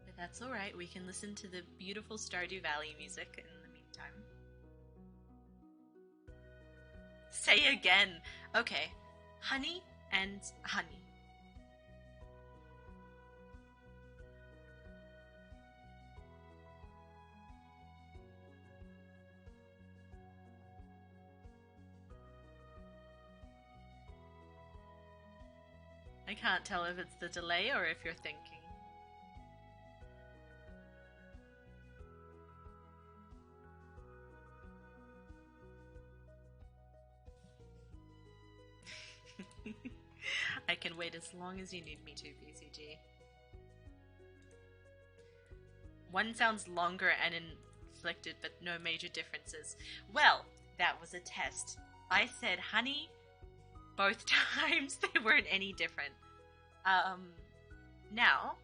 But that's alright, we can listen to the beautiful Stardew Valley music in the meantime. Say again! Okay. Honey and honey. I can't tell if it's the delay or if you're thinking. I can wait as long as you need me to, BCG. One sounds longer and inflected, but no major differences. Well, that was a test. I said honey both times. They weren't any different. Now,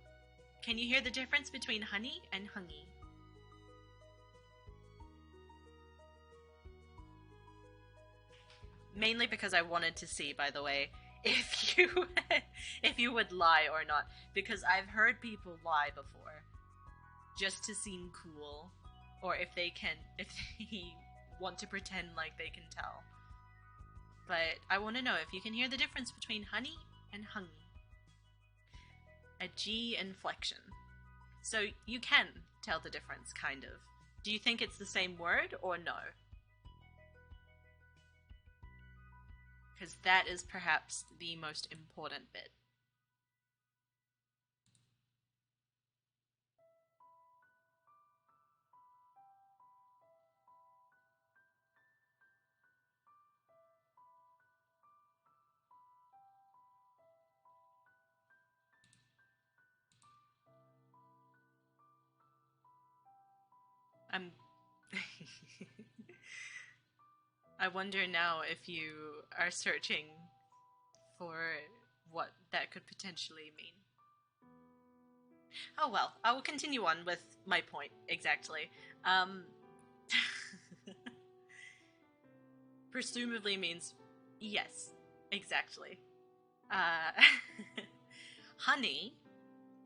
can you hear the difference between honey and hungy? Mainly because I wanted to see, by the way, if you would lie or not, because I've heard people lie before just to seem cool, or if they want to pretend like they can tell. But I want to know if you can hear the difference between honey and hungy. A G inflection. So you can tell the difference, kind of. Do you think it's the same word or no? Because that is perhaps the most important bit. I wonder now if you are searching for what that could potentially mean. Oh well, I will continue on with my point, exactly. Presumably means yes, exactly. Honey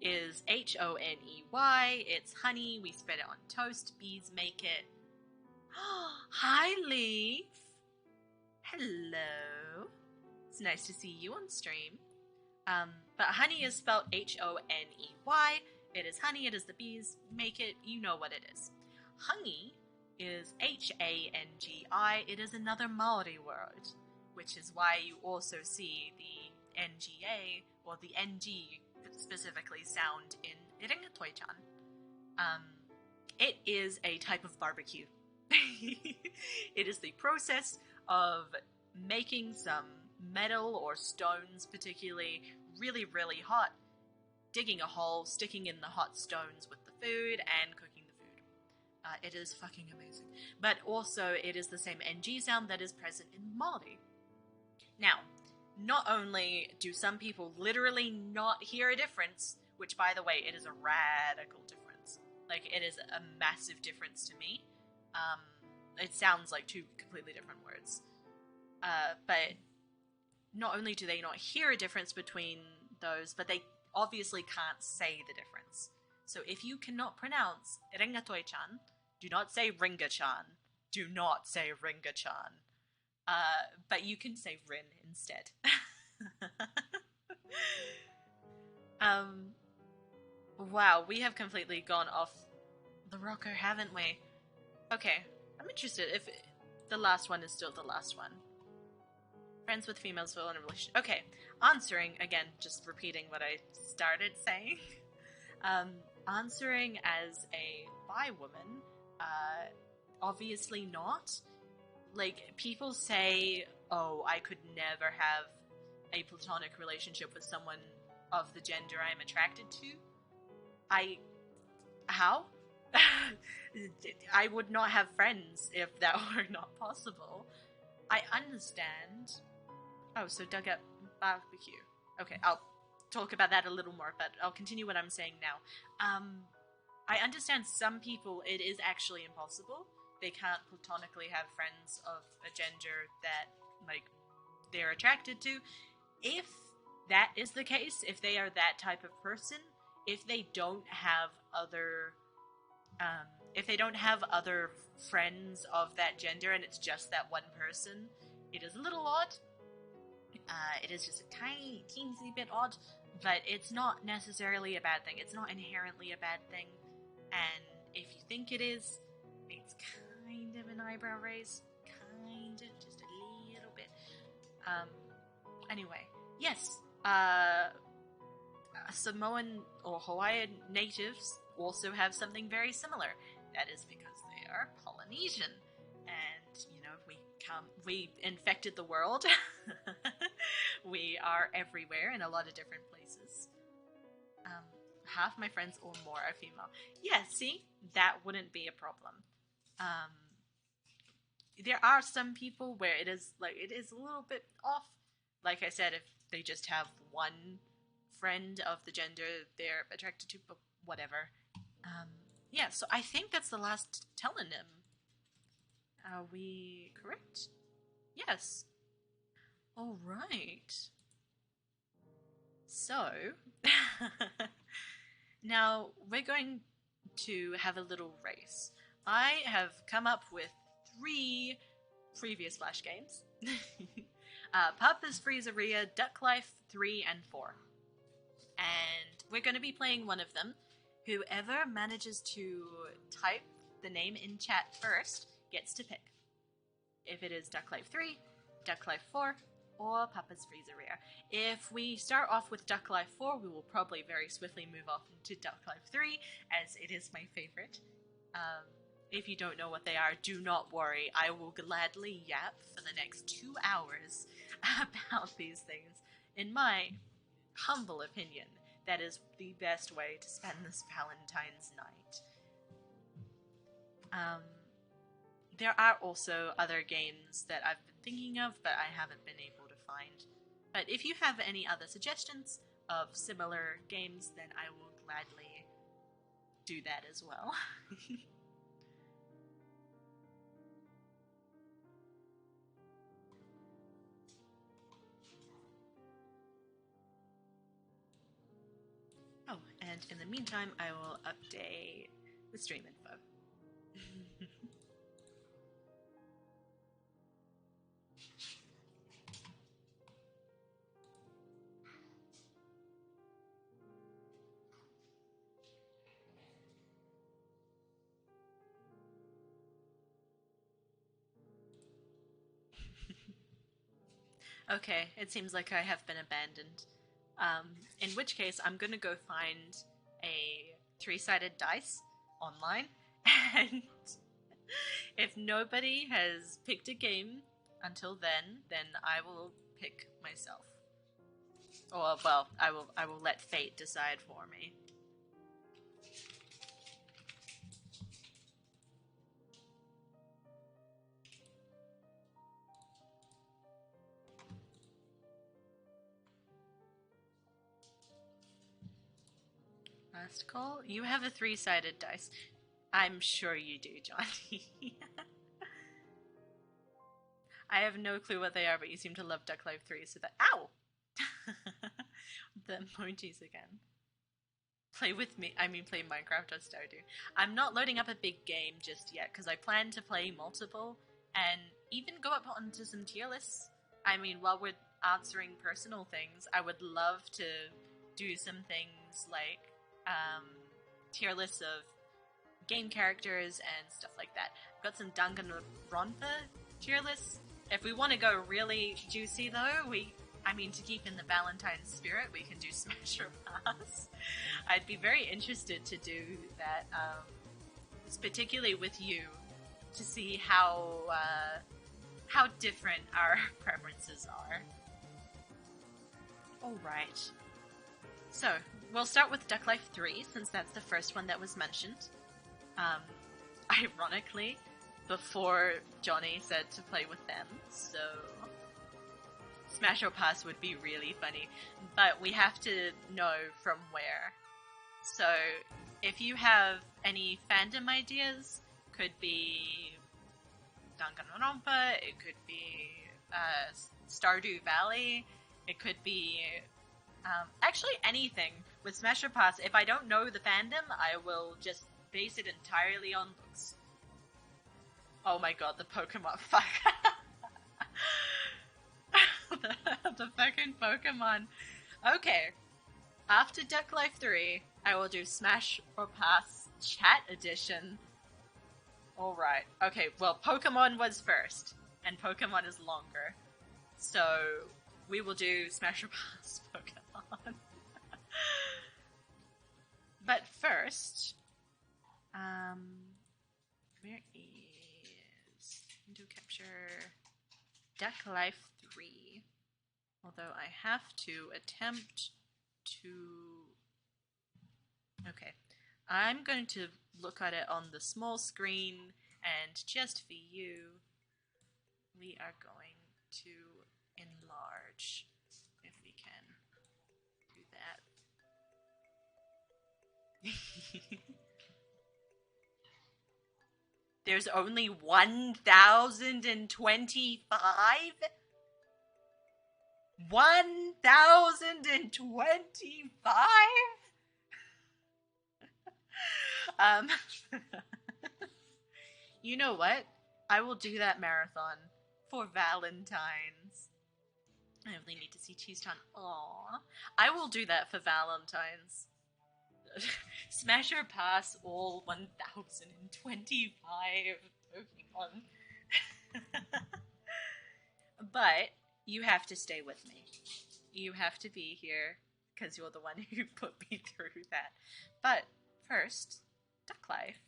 is Honey. It's honey. We spread it on toast. Bees make it. Hi, Leaf. Hello. It's nice to see you on stream. But honey is spelled Honey. It is honey. It is the bees make it. You know what it is. Hungy is Hangi. It is another Maori word. which is why you also see the NGA, or the NG specifically, sound in Irengatoy-chan. It is a type of barbecue. It is the process of making some metal or stones, particularly, really, really hot, digging a hole, sticking in the hot stones with the food, and cooking the food. It is fucking amazing. But also, it is the same NG sound that is present in Māori. Now, not only do some people literally not hear a difference, which, by the way, it is a radical difference. Like, it is a massive difference to me. It sounds like two completely different words. But not only do they not hear a difference between those, but they obviously can't say the difference. So if you cannot pronounce Rengatoy-chan, do not say Ringa-chan. Do not say Ringa-chan. But you can say Rin instead. Wow, we have completely gone off the rocker, haven't we? Okay, I'm interested if the last one is still the last one. Friends with females still in a relationship. Okay, answering, again, just repeating what I started saying. Answering as a bi woman, obviously not. Like, people say, oh, I could never have a platonic relationship with someone of the gender I'm attracted to. How? I would not have friends if that were not possible. I understand. Oh, so dug up barbecue. Okay, I'll talk about that a little more, but I'll continue what I'm saying now. I understand some people it is actually impossible. They can't platonically have friends of a gender that, like, they're attracted to. If that is the case, if they are that type of person, if they don't have other friends of that gender and it's just that one person, it is a little odd. It is just a tiny, teensy bit odd, but it's not necessarily a bad thing. It's not inherently a bad thing, and if you think it is, it's kind of an eyebrow raise. Kind of, just a little bit. Anyway, yes, Samoan or Hawaiian natives also have something very similar. That is because they are Polynesian, and, you know, we infected the world. We are everywhere in a lot of different places. Half my friends or more are female. Yeah, see? That wouldn't be a problem. There are some people where it is a little bit off. Like I said, if they just have one friend of the gender they're attracted to, but whatever. Yeah, so I think that's the last telonym. Are we correct? Yes. All right. So, now we're going to have a little race. I have come up with 3 previous Flash games. Papa's Freezeria, Duck Life 3 and 4. And we're going to be playing one of them. Whoever manages to type the name in chat first gets to pick. If it is Duck Life 3, Duck Life 4, or Papa's Freezeria. If we start off with Duck Life 4, we will probably very swiftly move off into Duck Life 3, as it is my favorite. If you don't know what they are, do not worry. I will gladly yap for the next 2 hours about these things. In my humble opinion, that is the best way to spend this Valentine's night. There are also other games that I've been thinking of, but I haven't been able to find. But if you have any other suggestions of similar games, then I will gladly do that as well. Oh, and in the meantime, I will update the stream info. Okay, it seems like I have been abandoned. In which case, I'm gonna go find a three-sided dice online, and if nobody has picked a game until then I will pick myself. Or, well, I will let fate decide for me. Last call? You have a three-sided dice. I'm sure you do, Johnny. I have no clue what they are, but you seem to love Duck Life 3, so that— Ow! The emojis again. Play with me. I mean, play Minecraft or Stardew. I'm not loading up a big game just yet, because I plan to play multiple, and even go up onto some tier lists. I mean, while we're answering personal things, I would love to do some things like tier lists of game characters and stuff like that. I've got some Danganronpa tier lists. If we want to go really juicy, though, to keep in the Valentine spirit, we can do Smash or Pass. I'd be very interested to do that, particularly with you, to see how different our preferences are. Alright. So, we'll start with Duck Life 3, since that's the first one that was mentioned. Ironically, before Johnny said to play with them, so Smash or Pass would be really funny, but we have to know from where. So, if you have any fandom ideas, could be Danganronpa, it could be Stardew Valley, it could be actually anything with Smash or Pass. If I don't know the fandom, I will just base it entirely on looks. Oh my god, the Pokemon fuck. the fucking Pokemon. Okay. After Duck Life 3, I will do Smash or Pass Chat Edition. Alright. Okay, well, Pokemon was first, and Pokemon is longer. So, we will do Smash or Pass Pokemon. But first, where is window capture Duck Life 3? Although I have to attempt to... Okay. I'm going to look at it on the small screen, and just for you, we are going to enlarge, if we can do that. There's only 1,025? 1,025? You know what? I will do that marathon for Valentine's. I only need to see Cheese Town. Aww. I will do that for Valentine's. Smash or Pass all 1,025 Pokemon. But you have to stay with me. You have to be here, because you're the one who put me through that. But first, Duck Life.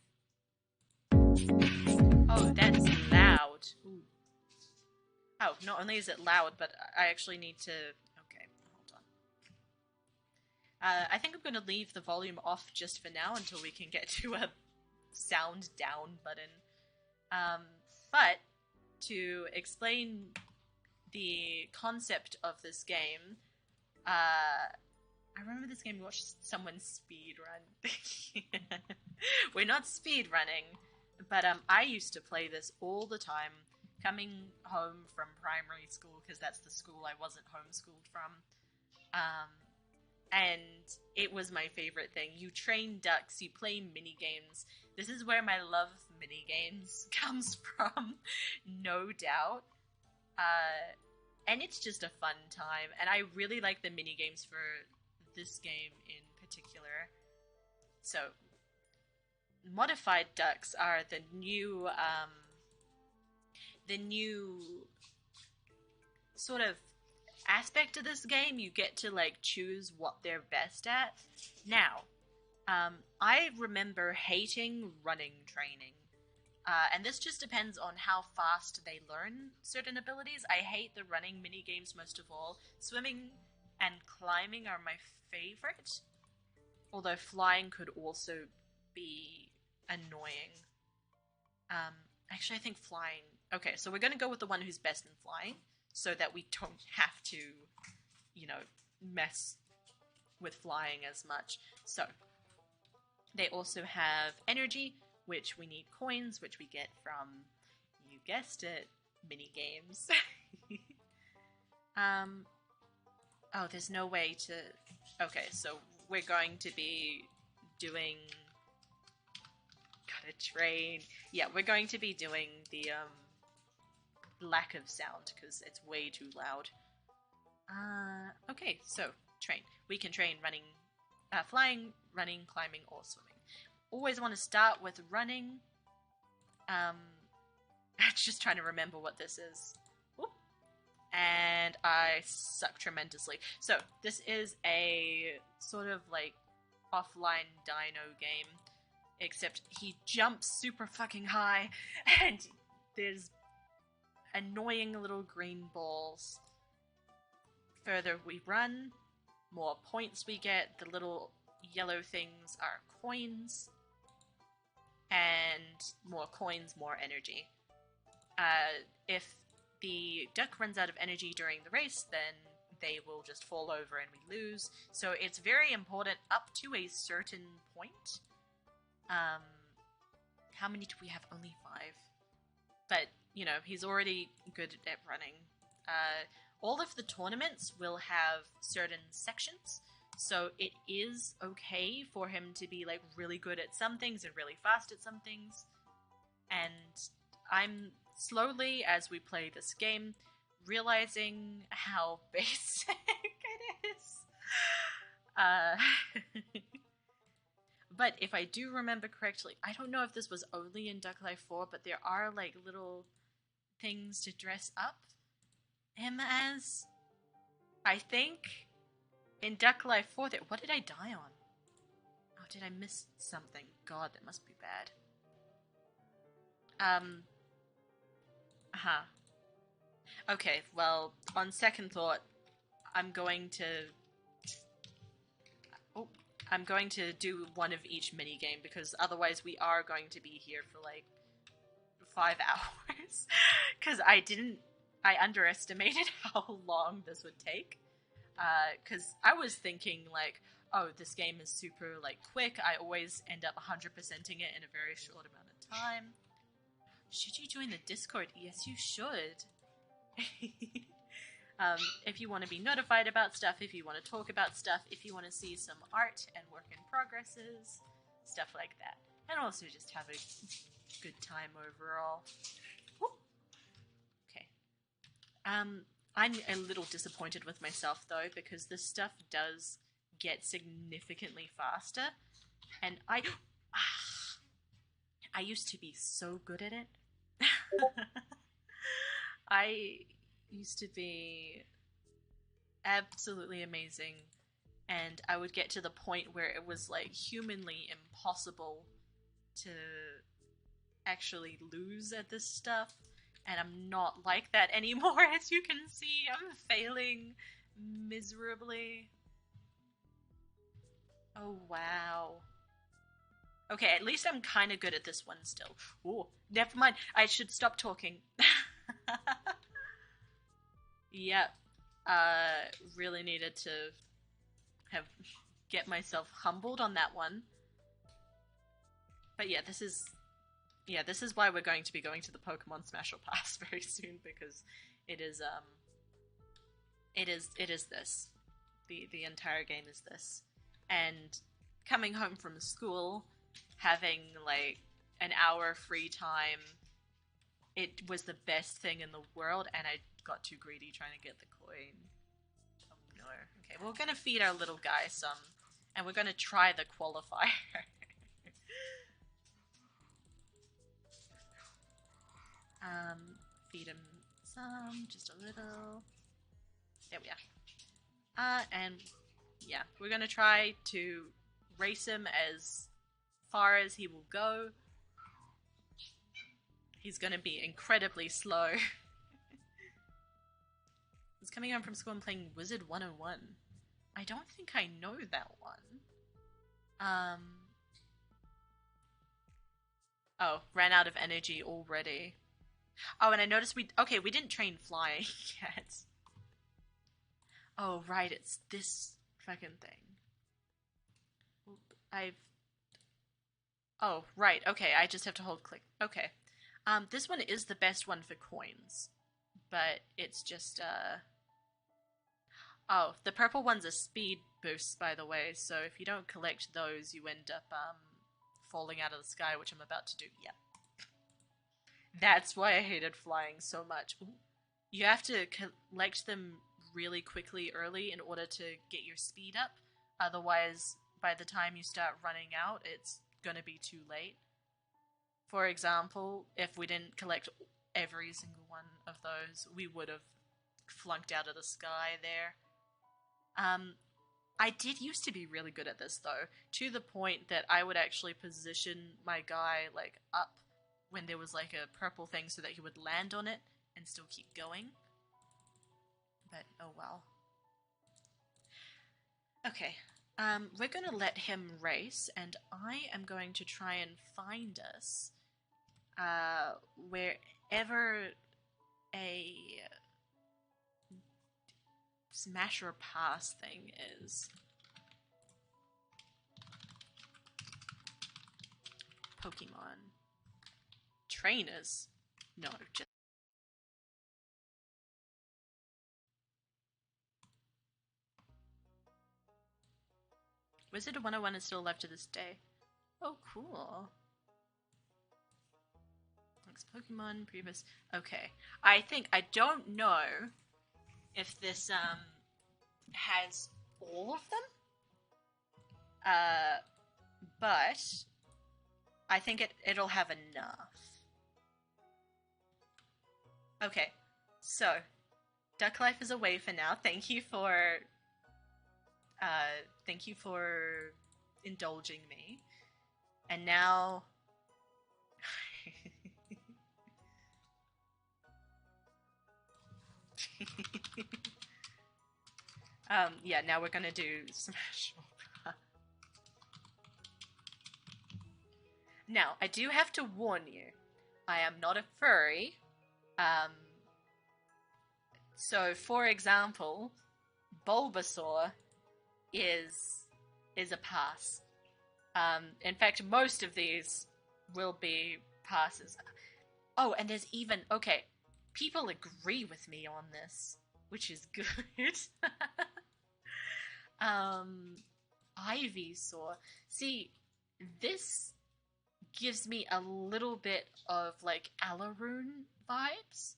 Oh, that's loud. Ooh. Oh, not only is it loud, but I actually need to... Okay, hold on. I think I'm going to leave the volume off just for now until we can get to a sound down button. But to explain the concept of this game, I remember this game, we watched someone speedrun. We're not speedrunning, but I used to play this all the time, coming home from primary school, because that's the school I wasn't homeschooled from. And it was my favorite thing. You train ducks, you play mini-games. This is where my love of mini-games comes from, no doubt. And it's just a fun time, and I really like the mini-games for this game in particular. So, modified ducks are the new sort of aspect of this game. You get to like choose what they're best at. Now, I remember hating running training. And this just depends on how fast they learn certain abilities. I hate the running mini games most of all. Swimming and climbing are my favorite. Although flying could also be annoying. Actually, I think flying... Okay, so we're going to go with the one who's best in flying, so that we don't have to, you know, mess with flying as much. So, they also have energy, which we need coins, which we get from, you guessed it, mini games. Oh, there's no way to... Okay, so we're going to be doing... Gotta train. Yeah, we're going to be doing the, lack of sound, because it's way too loud. Okay, so, train. We can train running, flying, running, climbing, or swimming. Always want to start with running. I'm just trying to remember what this is. Oop. And I suck tremendously. So, this is a sort of like offline dino game, except he jumps super fucking high, and there's annoying little green balls. Further we run, more points we get. The little yellow things are coins. And more coins, more energy. If the duck runs out of energy during the race, then they will just fall over and we lose. So it's very important up to a certain point. How many do we have? Only 5. But, you know, he's already good at running. All of the tournaments will have certain sections. So it is okay for him to be, like, really good at some things and really fast at some things. And I'm slowly, as we play this game, realizing how basic it is. But if I do remember correctly, I don't know if this was only in Duck Life 4, but there are, like, little things to dress up him as. I think... In Duck Life 4, what did I die on? Oh, did I miss something? God, that must be bad. Okay, well, on second thought, I'm going to do one of each minigame, because otherwise we are going to be here for, like, 5 hours. Because I underestimated how long this would take. Because I was thinking, like, oh, this game is super, like, quick. I always end up 100%ing it in a very short amount of time. Should you join the Discord? Yes, you should. If you want to be notified about stuff, if you want to talk about stuff, if you want to see some art and work in progresses, stuff like that. And also just have a good time overall. Woo. Okay. I'm a little disappointed with myself, though, because this stuff does get significantly faster, and I used to be so good at it. I used to be absolutely amazing, and I would get to the point where it was, like, humanly impossible to actually lose at this stuff. And I'm not like that anymore, as you can see. I'm failing miserably. Oh, wow. Okay, at least I'm kind of good at this one still. Ooh, never mind. I should stop talking. Yep. Really needed to get myself humbled on that one. But yeah, this is why we're going to be going to the Pokemon Smash or Pass very soon, because it is this. The entire game is this. And coming home from school, having, like, an hour free time, it was the best thing in the world, and I got too greedy trying to get the coin. Oh no. Okay, we're gonna feed our little guy some, and we're gonna try the qualifier. Feed him some, just a little. There we are. And yeah, we're gonna try to race him as far as he will go. He's gonna be incredibly slow. He's coming home from school and playing Wizard 101. I don't think I know that one. Oh, ran out of energy already. Oh, and I noticed we didn't train flying yet. Oh, right, it's this fucking thing. Oh, right, okay, I just have to hold click. Okay. This one is the best one for coins. But it's just, Oh, the purple one's a speed boost, by the way, so if you don't collect those, you end up, falling out of the sky, which I'm about to do. Yep. That's why I hated flying so much. Ooh. You have to collect them really quickly early in order to get your speed up. Otherwise, by the time you start running out, it's gonna be too late. For example, if we didn't collect every single one of those, we would have flunked out of the sky there. I did used to be really good at this, though, to the point that I would actually position my guy, like, up when there was, like, a purple thing so that he would land on it and still keep going. But, oh well. Okay, we're gonna let him race, and I am going to try and find us, wherever a smash or pass thing is. Pokemon. Trainers? No, just... Wizard 101 is still alive to this day. Oh, cool. Next Pokemon, previous... Okay. I don't know if this, has all of them. But I think it'll have enough. Okay, so Duck Life is away for now. Thank you for indulging me. And now yeah, now we're gonna do Smash. Now, I do have to warn you, I am not a furry. So, for example, Bulbasaur is a pass. In fact, most of these will be passes. Oh, and there's even... Okay, people agree with me on this, which is good. Ivysaur. See, this gives me a little bit of, like, Alaroon vibes.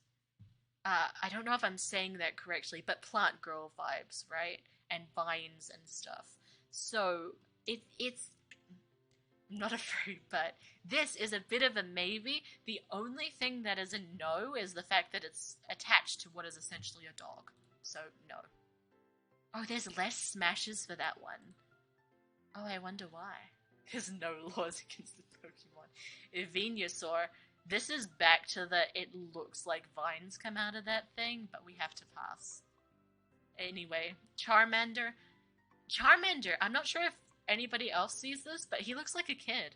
I don't know if I'm saying that correctly, but plant girl vibes, right? And vines and stuff. So, it's not a fruit, but this is a bit of a maybe. The only thing that is a no is the fact that it's attached to what is essentially a dog. So, no. Oh, there's less smashes for that one. Oh, I wonder why. There's no laws against the Pokemon. Venusaur, this is back to the it looks like vines come out of that thing, but we have to pass. Anyway, Charmander. Charmander, I'm not sure if anybody else sees this, but he looks like a kid.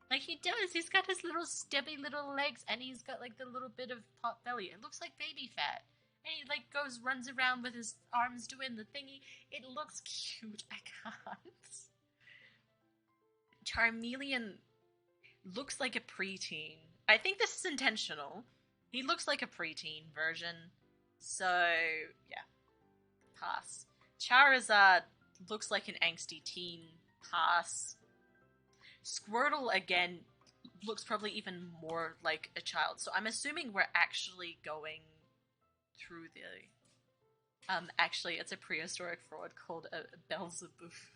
Like, he does. He's got his little stubby little legs, and he's got, like, the little bit of pot belly. It looks like baby fat. And he, like, runs around with his arms doing the thingy. It looks cute. I can't. Charmeleon looks like a preteen. I think this is intentional. He looks like a preteen version. So, yeah. Pass. Charizard looks like an angsty teen. Pass. Squirtle, again, looks probably even more like a child. So I'm assuming we're actually going through the... actually, it's a prehistoric fraud called a Belzebuth.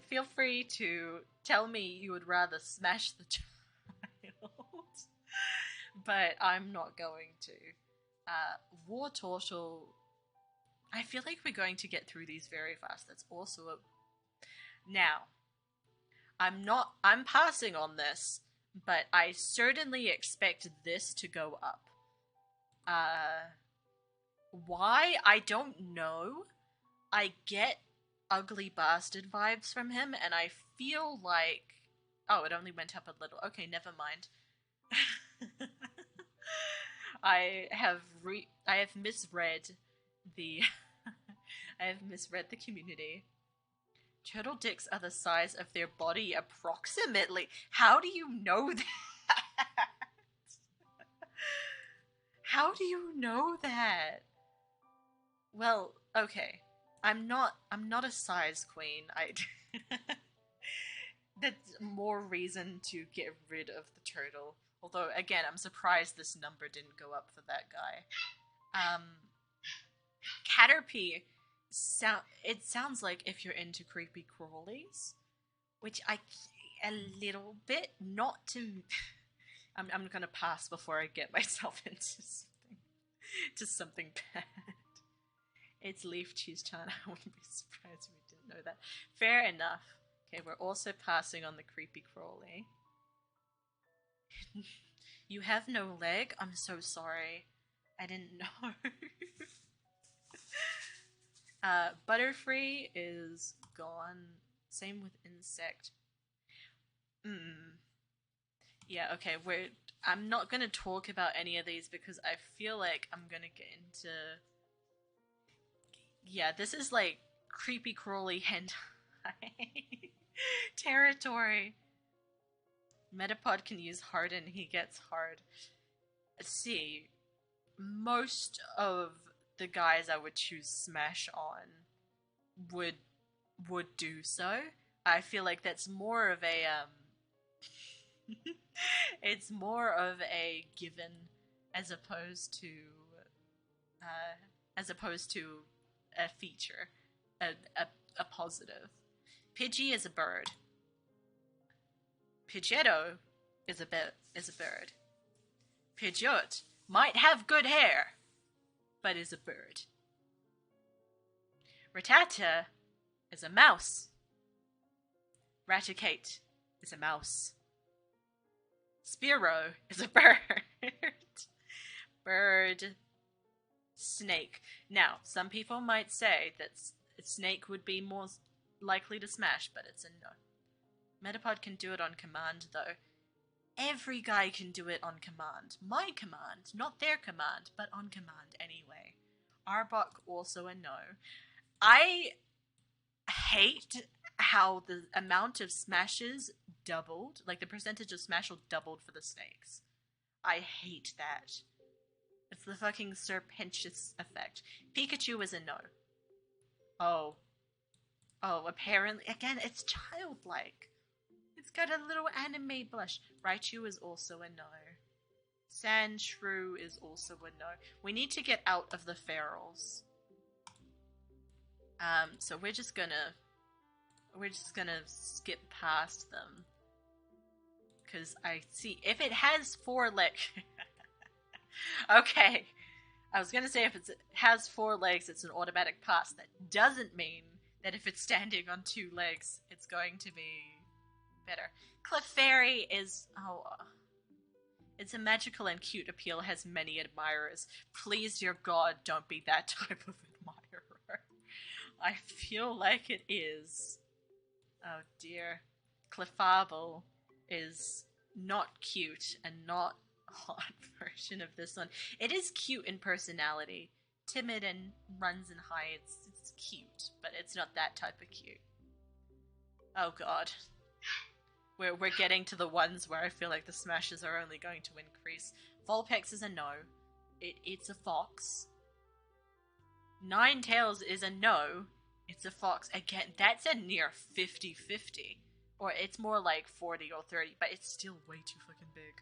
Feel free to tell me you would rather smash the child. But I'm not going to. War Turtle. I feel like we're going to get through these very fast. That's also a... Now, I'm passing on this, but I certainly expect this to go up. Why? I don't know. I get ugly bastard vibes from him, and I feel like... Oh, it only went up a little. Okay, never mind. I have misread the I have misread the community. Turtle dicks are the size of their body approximately. How do you know that? How do you know that? Well, okay. I'm not a size queen. That's more reason to get rid of the turtle. Although, again, I'm surprised this number didn't go up for that guy. Caterpie, it sounds like if you're into creepy crawlies, which a little bit, not to... I'm gonna pass before I get myself into something bad. It's Leaf Cheese Chan. I wouldn't be surprised if we didn't know that. Fair enough. Okay, we're also passing on the creepy crawly. You have no leg? I'm so sorry. I didn't know. Butterfree is gone. Same with insect. Yeah, okay, I'm not gonna talk about any of these because I feel like I'm gonna get into... Yeah, this is like creepy crawly hentai territory. Metapod can use harden, he gets hard. See, most of the guys I would choose Smash on would do so. I feel like that's more of a it's more of a given as opposed to a feature, a positive. Pidgey is a bird. Pidgeotto is a bird. Pidgeot might have good hair, but is a bird. Rattata is a mouse. Raticate is a mouse. Spearow is a bird. Bird. Snake. Now, some people might say that Snake would be more likely to smash, but it's a no. Metapod can do it on command, though. Every guy can do it on command. My command, not their command, but on command anyway. Arbok also a no. I hate how the amount of smashes doubled, like the percentage of smashel doubled for the snakes. I hate that. It's the fucking serpentious effect. Pikachu is a no. Oh, apparently, again, it's childlike. It's got a little anime blush. Raichu is also a no. Sandshrew is also a no. We need to get out of the ferals. So we're just gonna skip past them. Because I see, if it has 4 legs... Okay. I was gonna say if it has 4 legs, it's an automatic pass. That doesn't mean that if it's standing on 2 legs, it's going to be better. Clefairy is... it's a magical and cute appeal, has many admirers. Please, dear God, don't be that type of admirer. I feel like it is. Oh dear. Clefable is not cute and not hot version of this one. It is cute in personality. Timid and runs and hides. It's cute, but it's not that type of cute. Oh god. We're getting to the ones where I feel like the smashes are only going to increase. Vulpix is a no. It's a fox. Ninetales is a no. It's a fox. Again, that's a near 50-50. Or it's more like 40 or 30, but it's still way too fucking big.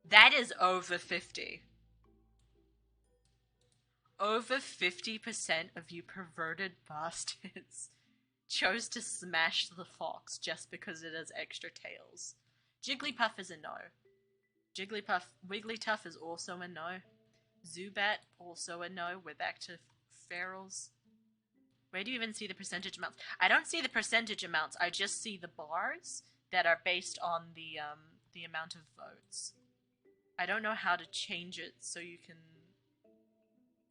That is over 50. Over 50% of you perverted bastards chose to smash the fox just because it has extra tails. Jigglypuff is a no. Jigglypuff, Wigglytuff is also a no. Zubat, also a no. We're back to ferals. Where do you even see the percentage amounts? I don't see the percentage amounts. I just see the bars that are based on the amount of votes. I don't know how to change it so you can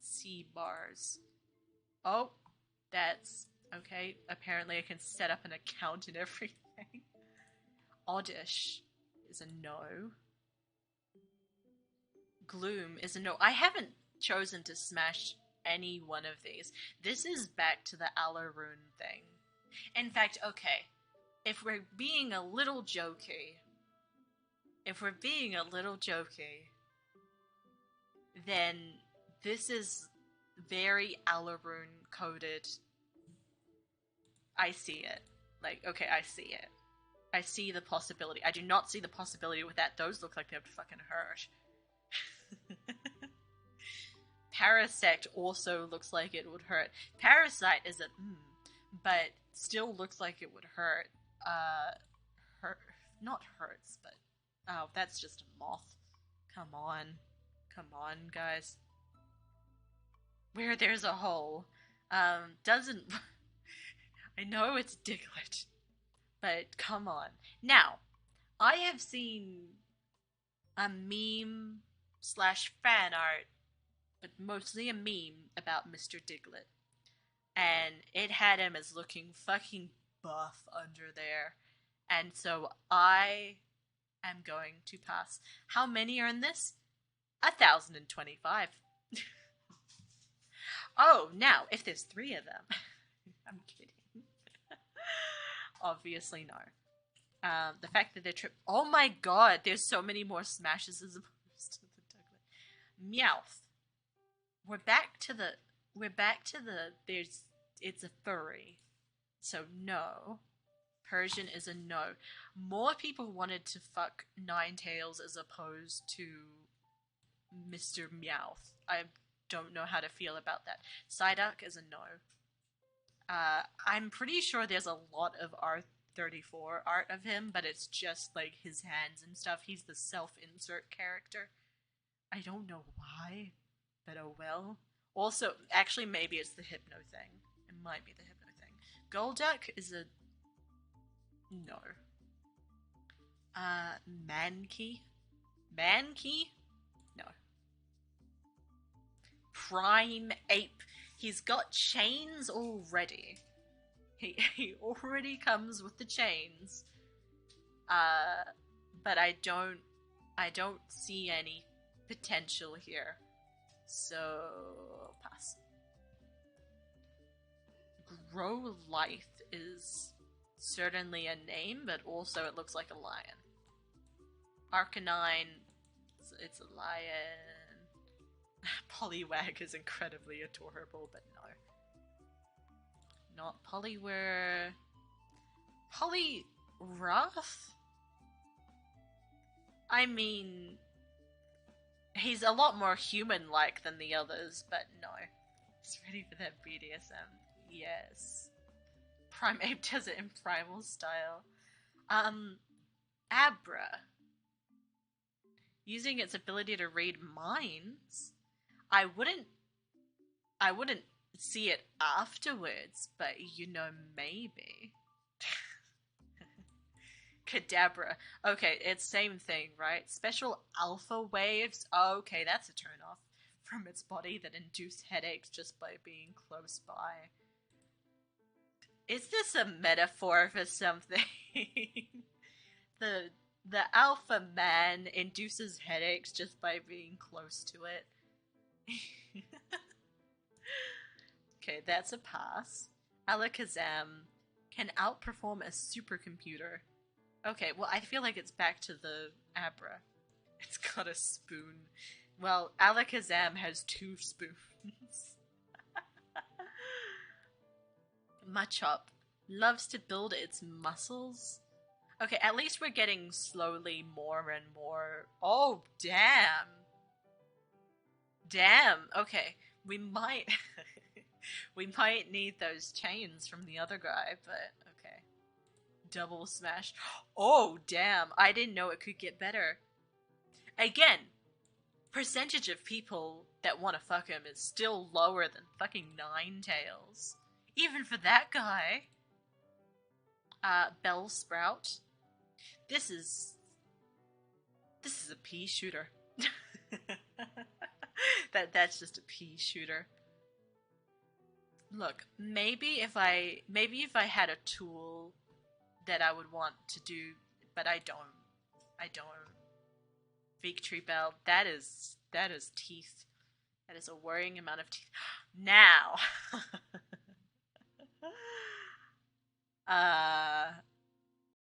see bars. Oh, that's okay. Apparently I can set up an account and everything. Oddish is a no. Gloom is a no. I haven't chosen to smash any one of these. This is back to the Alaroon thing. In fact, okay, if we're being a little jokey, then this is very Alaroon coded. I see it. Like, okay, I see it. I see the possibility. I do not see the possibility with that. Those look like they would fucking hurt. Parasect also looks like it would hurt. Parasite is a but still looks like it would hurt. Not hurts, but oh, that's just a moth. Come on, guys. Where there's a hole, doesn't. I know it's Diglett, but come on. Now, I have seen a meme / fan art, but mostly a meme about Mr. Diglett. And it had him as looking fucking buff under there. And so I am going to pass. How many are in this? 1,025. Oh, now, if there's 3 of them. I'm kidding. Obviously, no. The fact that they're oh my god, there's so many more smashes as opposed to the Diglett. Meowth. We're back to the it's a furry. So no. Persian is a no. More people wanted to fuck Ninetales as opposed to Mr. Meowth. I don't know how to feel about that. Psyduck is a no. I'm pretty sure there's a lot of R34 art of him, but it's just like his hands and stuff. He's the self-insert character. I don't know why, but oh well. Also, actually, maybe it's the Hypno thing. It might be the Hypno thing. Golduck is a no. Mankey? Mankey? No. Prime Ape. He's got chains already. He already comes with the chains. But I don't see any potential here. So pass. Growlithe is certainly a name, but also it looks like a lion. Arcanine, it's a lion. Poliwag is incredibly adorable, but no. Not Poliwhirl. Poliwrath? I mean, he's a lot more human-like than the others, but no. He's ready for that BDSM. Yes. Primeape does it in primal style. Abra. Using its ability to read minds? I wouldn't see it afterwards, but you know, maybe. Kadabra. Okay, it's same thing, right? Special alpha waves. Okay, that's a turn off from its body that induce headaches just by being close by. Is this a metaphor for something? The alpha man induces headaches just by being close to it. Okay, that's a pass. Alakazam can outperform a supercomputer. Okay, well, I feel like it's back to the Abra. It's got a spoon. Well, Alakazam has 2 spoons. Machop loves to build its muscles. Okay, at least we're getting slowly more and more. Oh, damn. Damn. Okay, we might we might need those chains from the other guy, but okay. Double smash. Oh, damn. I didn't know it could get better. Again, percentage of people that want to fuck him is still lower than fucking Ninetales. Even for that guy. Bell Sprout. This is a pea shooter. That's just a pea shooter. Look, maybe if I had a tool that I would want to do, but I don't. Victory Bell. That is teeth. That is a worrying amount of teeth. Now.